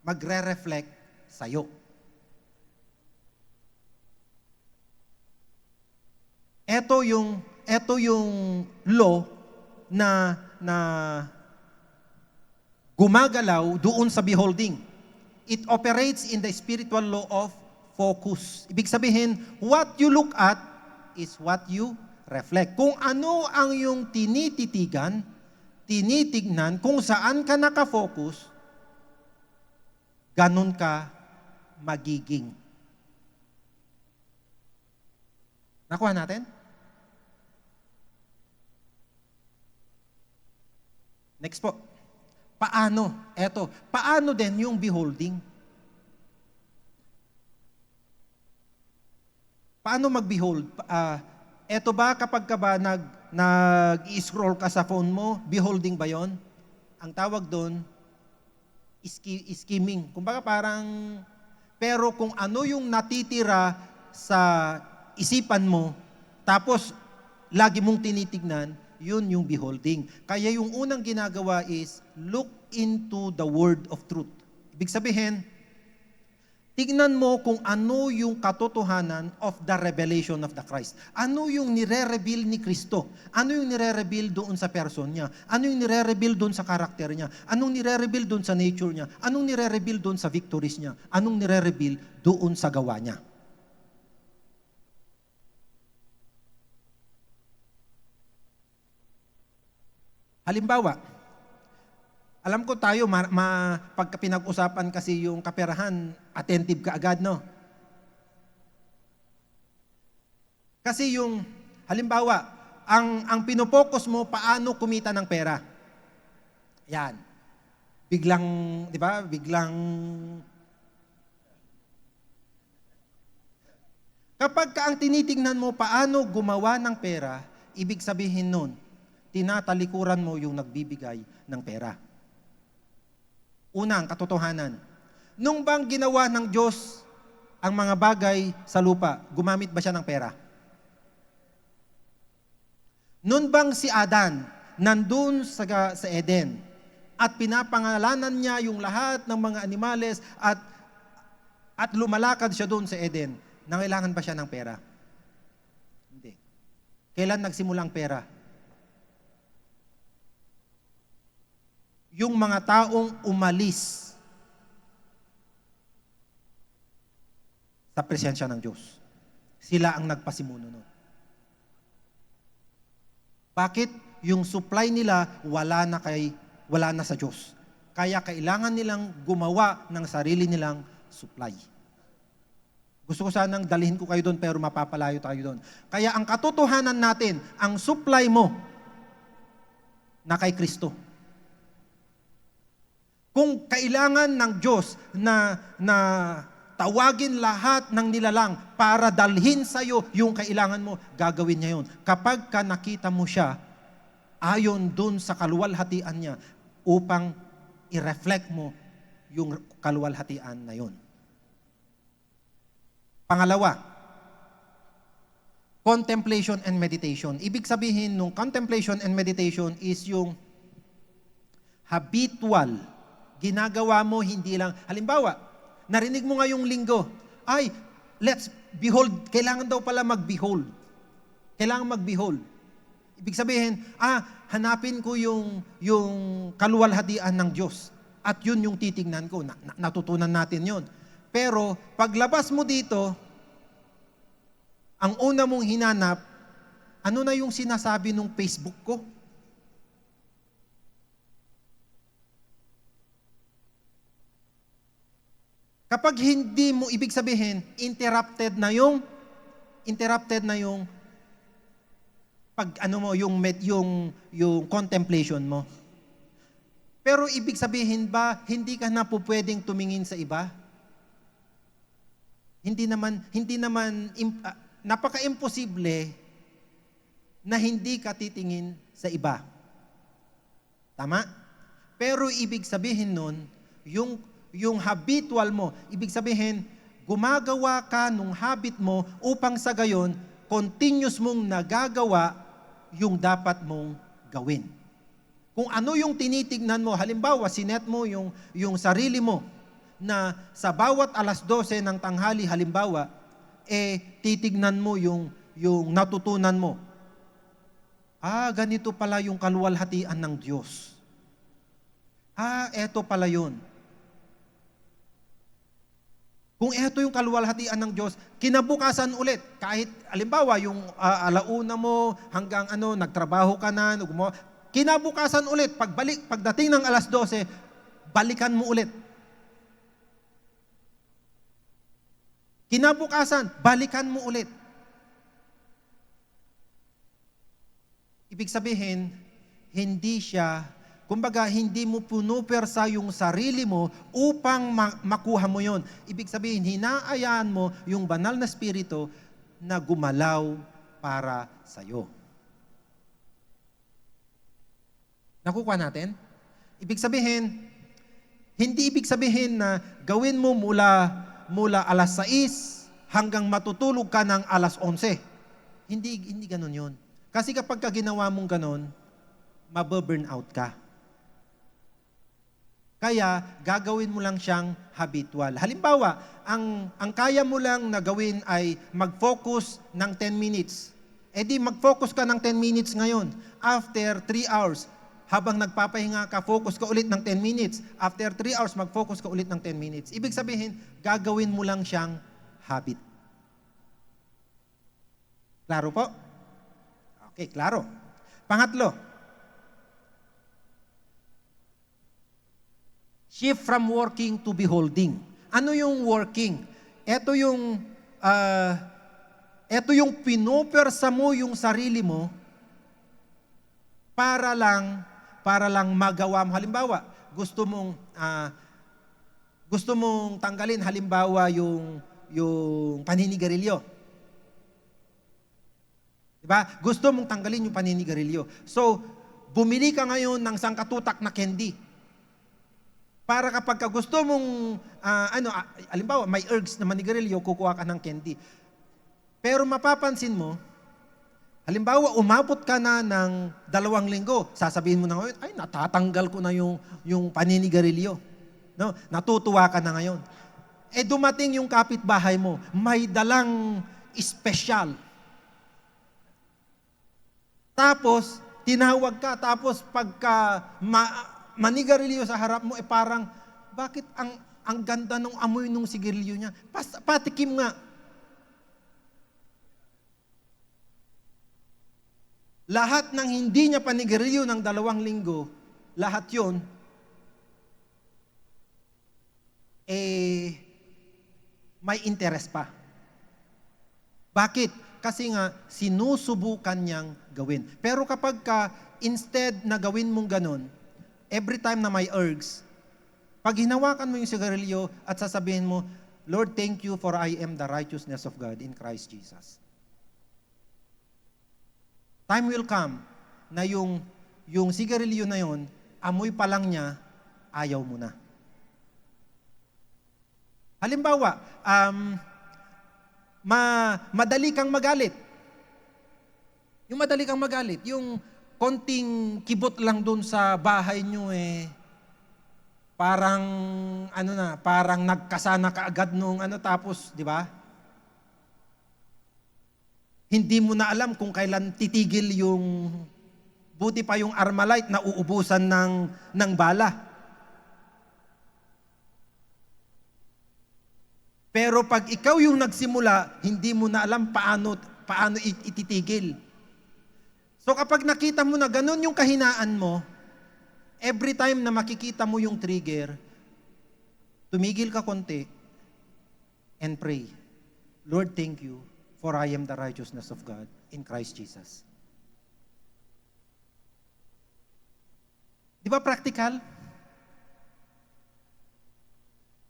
magre-reflect sa'yo. Ito yung law na gumagalaw doon sa beholding. It operates in the spiritual law of focus. Ibig sabihin, what you look at is what you reflect. Kung ano ang yung tinitignan, kung saan ka nakafocus, ganun ka magiging. Nakuha natin? Next po. Paano? Paano din yung beholding? Paano mag-behold? Eto ba kapag ka ba nag-i-scroll ka sa phone mo, beholding ba yon? Ang tawag doon, skimming. Kumbaga parang, pero kung ano yung natitira sa isipan mo, tapos lagi mong tinitignan, yun yung beholding. Kaya yung unang ginagawa is, look into the word of truth. Ibig sabihin, tignan mo kung ano yung katotohanan of the revelation of the Christ. Ano yung nire-reveal ni Kristo? Ano yung nire-reveal doon sa person niya? Ano yung nire-reveal doon sa karakter niya? Anong nire-reveal doon sa nature niya? Anong nire-reveal doon sa victories niya? Anong nire-reveal doon sa gawa niya? Halimbawa, alam ko tayo, pagka pinag-usapan kasi yung kaperahan, attentive ka agad, no? Kasi yung, halimbawa, ang pinopokus mo, paano kumita ng pera. Yan. Biglang, di ba? Kapag ka ang tinitingnan mo, paano gumawa ng pera, ibig sabihin nun, tinatalikuran mo yung nagbibigay ng pera. Unang katotohanan, nung bang ginawa ng Diyos ang mga bagay sa lupa, gumamit ba siya ng pera? Nung bang si Adan nandun sa Eden at pinapangalanan niya yung lahat ng mga animales at lumalakad siya doon sa Eden, nangailangan ba siya ng pera? Hindi. Kailan nagsimula ang pera? Yung mga taong umalis sa presensya ng Diyos. Sila ang nagpasimuno nun. Bakit? Yung supply nila wala na sa Diyos. Kaya kailangan nilang gumawa ng sarili nilang supply. Gusto ko sanang dalhin ko kayo doon pero mapapalayo tayo doon. Kaya ang katotohanan natin, ang supply mo na kay Kristo. Kung kailangan ng Diyos na tawagin lahat ng nilalang para dalhin sa iyo yung kailangan mo, gagawin niya yun. Kapag ka nakita mo siya, ayon dun sa kaluwalhatian niya, upang i-reflect mo yung kaluwalhatian na yun. Pangalawa, contemplation and meditation. Ibig sabihin nung contemplation and meditation is yung habitual. Ginagawa mo hindi lang. Halimbawa, narinig mo ngayong linggo, let's behold. Kailangan daw pala mag-behold. Kailangan mag-behold. Ibig sabihin, hanapin ko yung kaluwalhatian ng Diyos. At yun yung titignan ko. Natutunan natin yun. Pero, paglabas mo dito, ang una mong hinanap, ano na yung sinasabi nung Facebook ko? Kapag hindi mo, ibig sabihin, interrupted na yung yung contemplation mo. Pero ibig sabihin ba, hindi ka na po pwedeng tumingin sa iba? Hindi naman, napaka-imposible na hindi ka titingin sa iba. Tama? Pero ibig sabihin nun, yung habitual mo, ibig sabihin, gumagawa ka nung habit mo upang sa gayon, continuous mong nagagawa yung dapat mong gawin. Kung ano yung tinitignan mo, halimbawa, sinet mo yung sarili mo na sa bawat 12:00 ng tanghali, halimbawa, titignan mo yung natutunan mo. Ganito pala yung kaluwalhatian ng Diyos. Eto pala yun. Kung ito yung kaluwalhatian ng Diyos, kinabukasan ulit, kahit alimbawa yung alauna mo hanggang nagtrabaho ka na, kinabukasan ulit, pagdating ng 12:00, balikan mo ulit. Kinabukasan, balikan mo ulit. Ibig sabihin, hindi mo punupersa yung sarili mo upang makuha mo yon. Ibig sabihin, hinaayaan mo yung banal na spirito na gumalaw para sa'yo. Nakukuha natin? Hindi ibig sabihin na gawin mo mula 6:00 hanggang matutulog ka ng 11:00. Hindi ganun yun. Kasi kapag ginawa mong ganun, mababurn out ka. Kaya, gagawin mo lang siyang habitual. Halimbawa, ang kaya mo lang na gawin ay mag-focus ng 10 minutes. Mag-focus ka ng 10 minutes ngayon. After 3 hours, habang nagpapahinga ka, focus ka ulit ng 10 minutes. After 3 hours, mag-focus ka ulit ng 10 minutes. Ibig sabihin, gagawin mo lang siyang habit. Klaro po? Okay, klaro. Pangatlo, shift from working to beholding. Ano yung working? Ito yung pinupersa mo yung sarili mo para lang magawa mo. Halimbawa, gusto mong tanggalin halimbawa yung paninigarilyo. Diba? Gusto mong tanggalin yung paninigarilyo. So, bumili ka ngayon ng sangkatutak na candy. Para kapag gusto mong, halimbawa, may urge na manigarilyo, kukuha ka ng candy. Pero mapapansin mo, halimbawa, umabot ka na ng 2 linggo, sasabihin mo na ngayon, natatanggal ko na yung paninigarilyo. No? Natutuwa ka na ngayon. Dumating yung kapitbahay mo, may dalang espesyal. Tapos, tinawag ka, tapos pagka manigarilyo sa harap mo, parang, bakit ang ganda ng amoy nung sigarilyo niya? Patikim nga. Lahat ng hindi niya panigarilyo ng 2 linggo, lahat yun, may interest pa. Bakit? Kasi nga, sinusubukan niyang gawin. Pero kapag instead na gawin mong ganun, every time na may urge, pag hinawakan mo yung sigarilyo at sasabihin mo, Lord, thank you for I am the righteousness of God in Christ Jesus. Time will come na yung sigarilyo na yun, amoy pa lang niya, ayaw mo na. Halimbawa, madali kang magalit. Yung madali kang magalit, yung konting kibot lang dun sa bahay nyo parang parang nagkasana kaagad nung tapos, di ba? Hindi mo na alam kung kailan titigil yung, buti pa yung Armalite na uubusan ng bala. Pero pag ikaw yung nagsimula, hindi mo na alam paano ititigil. So kapag nakita mo na ganun yung kahinaan mo, every time na makikita mo yung trigger, tumigil ka konti and pray. Lord, thank you for I am the righteousness of God in Christ Jesus. Di ba practical?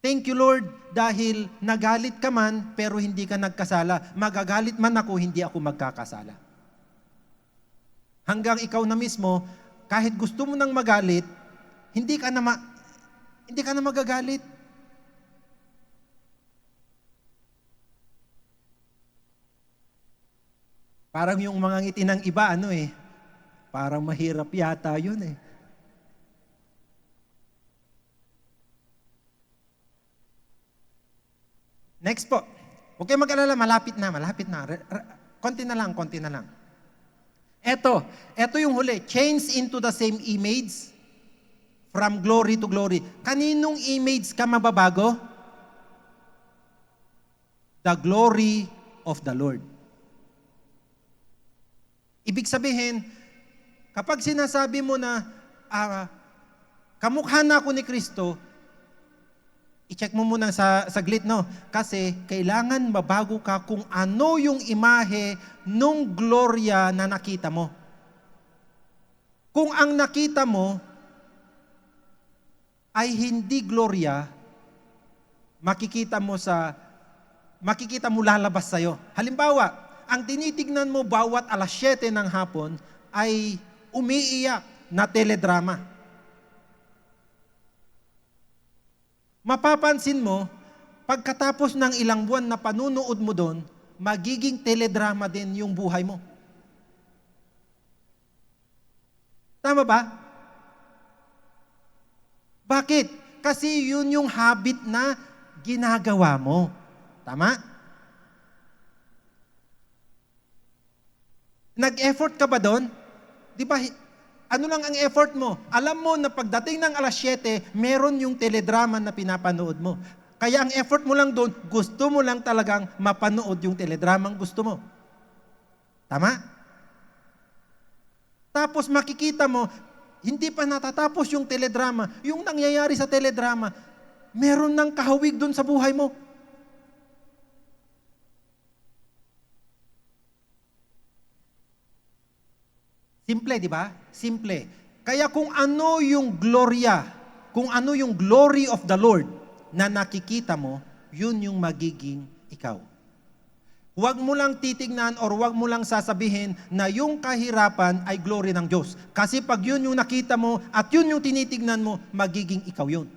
Thank you, Lord, dahil nagalit ka man, pero hindi ka nagkasala. Magagalit man ako, hindi ako magkakasala. Hanggang ikaw na mismo, kahit gusto mo nang magalit, hindi ka na magagalit. Parang yung mga ngiti ng iba, parang mahirap yata yun . Next po. Huwag kayo mag-alala, malapit na. Konti na lang. Ito yung huli. Change into the same image from glory to glory. Kaninong image ka mababago? The glory of the Lord. Ibig sabihin, kapag sinasabi mo na kamukha na ako ni Kristo, i-check mo muna sa saglit, no? Kasi kailangan mabago ka kung ano yung imahe nung gloria na nakita mo. Kung ang nakita mo ay hindi gloria, makikita mo lalabas sa'yo. Halimbawa, ang tinitignan mo bawat alas 7 ng hapon ay umiiyak na teledrama. Mapapansin mo, pagkatapos ng ilang buwan na panunood mo doon, magiging teledrama din yung buhay mo. Tama ba? Bakit? Kasi yun yung habit na ginagawa mo. Tama? Nag-effort ka ba doon? Di ba, ano lang ang effort mo? Alam mo na pagdating ng alas 7, meron yung teledrama na pinapanood mo. Kaya ang effort mo lang doon, gusto mo lang talagang mapanood yung teledramang gusto mo. Tama? Tapos makikita mo, hindi pa natatapos yung teledrama. Yung nangyayari sa teledrama, meron ng kahawig doon sa buhay mo. Simple, di ba? Simple. Kaya kung ano yung glory of the Lord na nakikita mo, yun yung magiging ikaw. Huwag mo lang titignan or huwag mo lang sasabihin na yung kahirapan ay glory ng Diyos. Kasi pag yun yung nakita mo at yun yung tinitignan mo, magiging ikaw yun.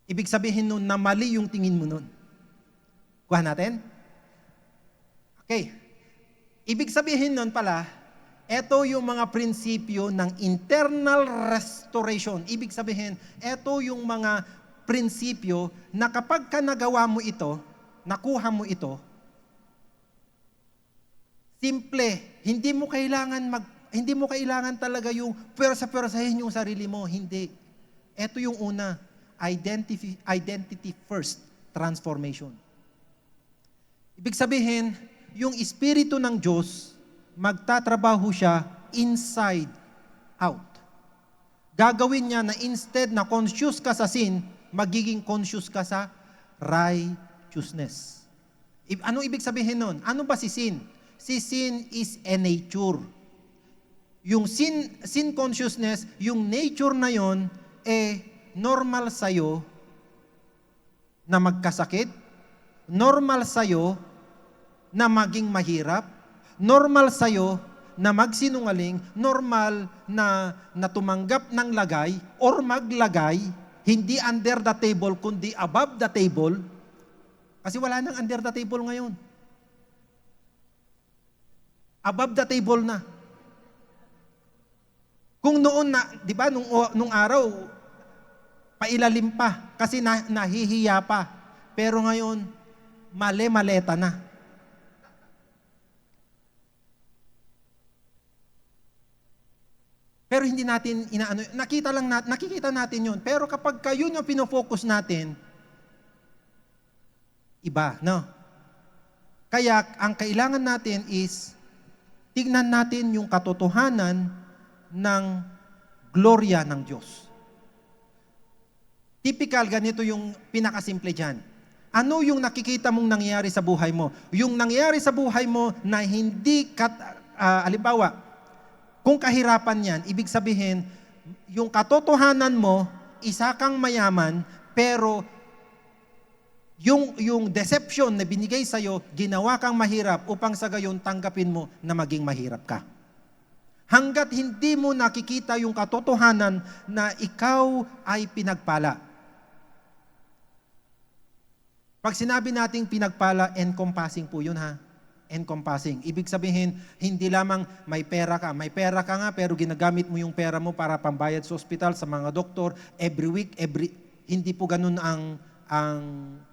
Ibig sabihin nun na mali yung tingin mo nun. Kuha natin? Okay. Ibig sabihin nun pala, ito yung mga prinsipyo ng internal restoration. Ibig sabihin, ito yung mga prinsipyo na kapag ka nagawa mo ito, nakuha mo ito, simple, hindi mo kailangan talaga yung pwersa-pwersahin yung sarili mo. Hindi. Ito yung una, identity first transformation. Ibig sabihin, yung Espiritu ng Diyos, magtatrabaho siya inside out. Gagawin niya na instead na conscious ka sa sin, magiging conscious ka sa righteousness. Anong ibig sabihin nun? Ano ba si sin? Si sin is a nature. Yung sin consciousness, yung nature na yon, normal sa'yo na magkasakit, normal sa'yo na maging mahirap, normal sa'yo na magsinungaling, normal na tumanggap ng lagay or maglagay, hindi under the table, kundi above the table. Kasi wala nang under the table ngayon. Above the table na. Kung noon na, di ba, nung araw, pailalim pa, kasi nahihiya pa. Pero ngayon, male-maleta na. Pero hindi natin nakikita natin yun. Pero kapag yun yung pinofocus natin, iba, no? Kaya ang kailangan natin is tignan natin yung katotohanan ng gloria ng Diyos. Typical, ganito yung pinakasimple dyan. Ano yung nakikita mong nangyayari sa buhay mo? Yung nangyayari sa buhay mo na hindi, halimbawa, kung kahirapan yan, ibig sabihin, yung katotohanan mo, isa kang mayaman, pero yung deception na binigay sa'yo, ginawa kang mahirap upang sa gayon tanggapin mo na maging mahirap ka. Hanggat hindi mo nakikita yung katotohanan na ikaw ay pinagpala. Pag sinabi nating pinagpala, encompassing po yun ha. Encompassing. Ibig sabihin, hindi lamang may pera ka nga pero ginagamit mo yung pera mo para pambayad sa ospital, sa mga doktor, every week, hindi po ganun ang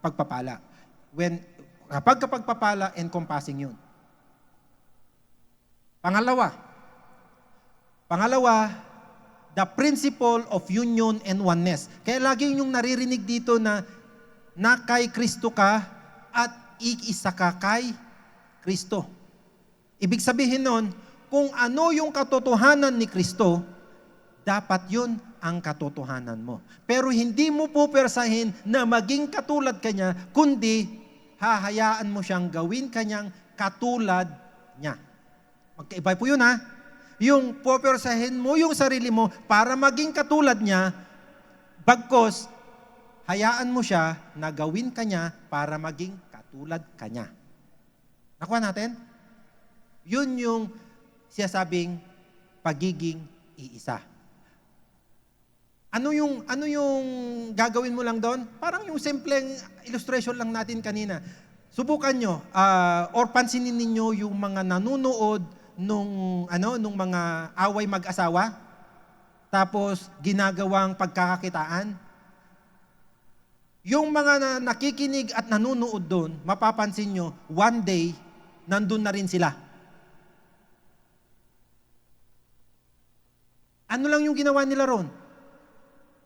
pagpapala. Kapag pagpapala, encompassing yun. Pangalawa, the principle of union and oneness. Kaya lagi yung naririnig dito na kay Kristo ka at iisa ka kay Kristo. Ibig sabihin nun, kung ano yung katotohanan ni Kristo, dapat yun ang katotohanan mo. Pero hindi mo pupersahin na maging katulad kanya, kundi hahayaan mo siyang gawin kanyang katulad niya. Magkaiba po yun ha. Yung pupersahin mo yung sarili mo para maging katulad niya, bagkos hayaan mo siya na gawin kanya para maging katulad kanya. Nakuha natin? Yun yung siyasabing pagiging iisa. Ano yung gagawin mo lang doon? Parang yung simpleng illustration lang natin kanina. Subukan nyo, or pansinin ninyo yung mga nanunood nung mga away mag-asawa, tapos ginagawang pagkakakitaan. Yung mga nakikinig at nanunood doon, mapapansin nyo, one day, nandun na rin sila. Ano lang yung ginawa nila ron?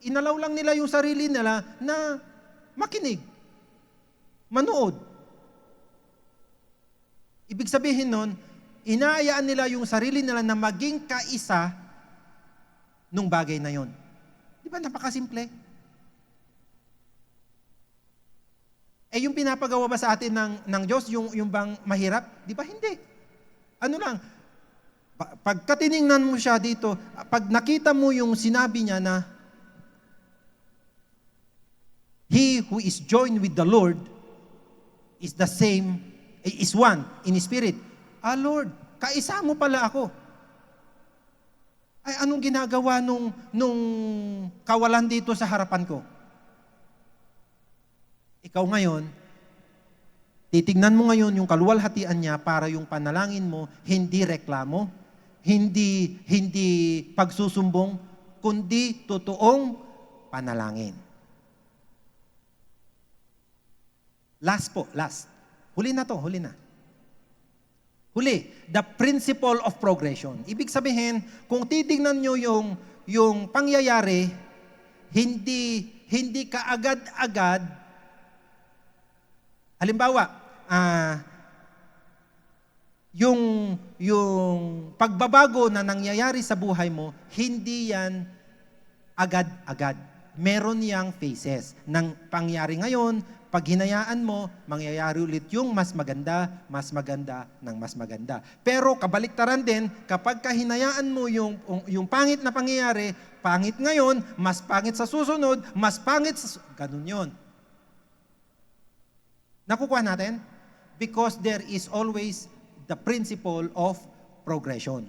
Inalaw lang nila yung sarili nila na makinig, manood. Ibig sabihin nun, inaayaan nila yung sarili nila na maging kaisa nung bagay na yon. Di ba napakasimple? Yung pinapagawa ba sa atin ng Diyos, yung bang mahirap? Di ba hindi? Ano lang, pagka tiningnan mo siya dito, pag nakita mo yung sinabi niya na, he who is joined with the Lord is the same, is one in spirit. Lord, kaisa mo pala ako. Ay, anong ginagawa nung kawalan dito sa harapan ko? Ikaw ngayon, titignan mo ngayon yung kaluwalhatian niya para yung panalangin mo, hindi reklamo, hindi pagsusumbong, kundi totoong panalangin. Last. Huli na. The principle of progression. Ibig sabihin, kung titignan nyo yung pangyayari, hindi ka agad-agad. Halimbawa, yung pagbabago na nangyayari sa buhay mo, hindi yan agad-agad. Meron yang phases ng pangyari ngayon. Pag hinayaan mo, mangyayari ulit yung mas maganda ng mas maganda. Pero kabaliktaran din, kapag hinayaan mo yung pangit na pangyayari, pangit ngayon, mas pangit sa susunod, mas pangit sa... Ganun yun. Nakukuha natin? Because there is always the principle of progression.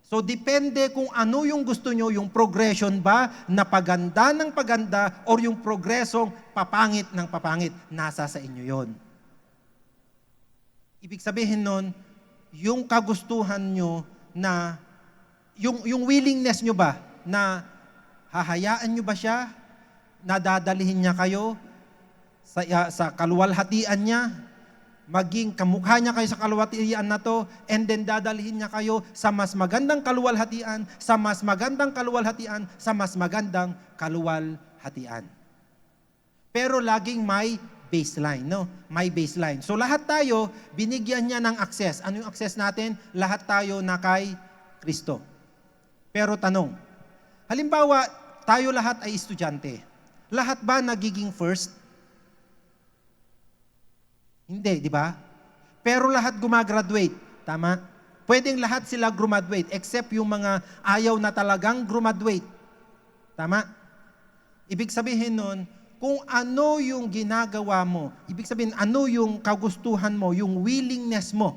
So, depende kung ano yung gusto nyo, yung progression ba na paganda ng paganda or yung progresong papangit ng papangit. Nasa sa inyo yon. Ibig sabihin nun, yung kagustuhan nyo na, yung willingness nyo ba na hahayaan nyo ba siya, na dadalihin niya kayo sa kaluwalhatian niya, maging kamukha niya kayo sa kaluwalhatian na to, and then dadalhin niya kayo sa mas magandang kaluwalhatian, sa mas magandang kaluwalhatian, sa mas magandang kaluwalhatian. Pero laging may baseline, no? May baseline. So lahat tayo, binigyan niya ng access. Ano yung access natin? Lahat tayo na kay Kristo. Pero tanong, halimbawa, tayo lahat ay estudyante. Lahat ba nagiging first? Hindi, di ba? Pero lahat gumagraduate. Tama? Pwedeng lahat sila graduate except yung mga ayaw na talagang graduate. Tama? Ibig sabihin nun, kung ano yung ginagawa mo, ibig sabihin ano yung kagustuhan mo, yung willingness mo.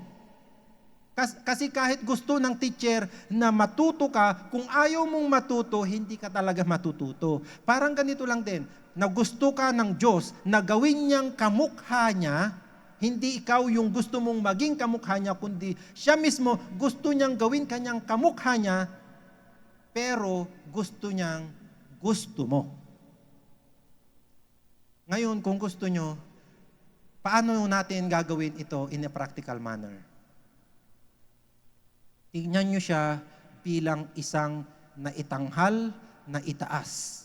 Kasi kahit gusto ng teacher na matuto ka, kung ayaw mong matuto, hindi ka talaga matututo. Parang ganito lang din, na gusto ka ng Diyos na gawin niyang kamukha niya, hindi ikaw yung gusto mong maging kamukha niya, kundi siya mismo gusto niyang gawin kanyang kamukha niya, pero gusto niyang gusto mo. Ngayon, kung gusto nyo, paano natin gagawin ito in a practical manner? Tingnan nyo siya bilang isang naitanghal na itaas.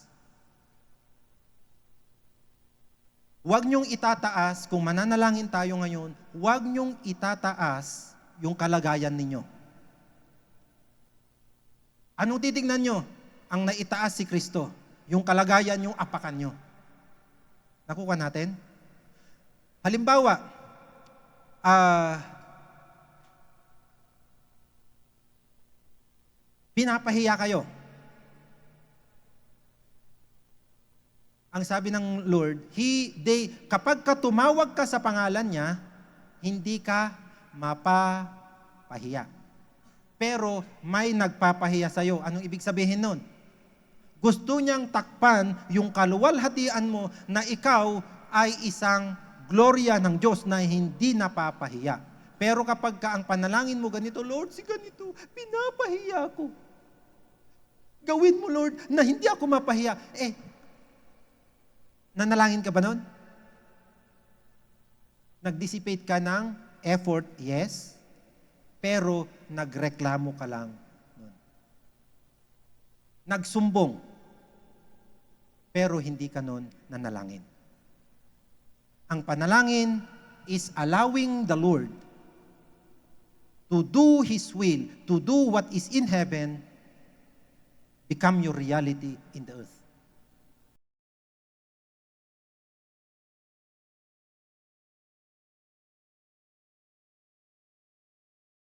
Huwag niyong itataas, kung mananalangin tayo ngayon, huwag niyong itataas yung kalagayan ninyo. Anong titignan nyo? Ang naitaas si Kristo. Yung kalagayan, yung apakan nyo. Nakuha natin? Halimbawa, pinapahiya kayo. Ang sabi ng Lord, kapag ka tumawag ka sa pangalan niya, hindi ka mapapahiya. Pero may nagpapahiya sa iyo. Anong ibig sabihin nun? Gusto niyang takpan yung kaluwalhatian mo na ikaw ay isang gloria ng Diyos na hindi napapahiya. Pero kapag ka ang panalangin mo ganito, Lord, si ganito, pinapahiya ko. Gawin mo, Lord, na hindi ako mapahiya. Nanalangin ka ba nun? Nag-dissipate ka ng effort, yes. Pero nagreklamo ka lang nun. Nagsumbong. Pero hindi ka nun nanalangin. Ang panalangin is allowing the Lord to do His will, to do what is in heaven, become your reality in the earth.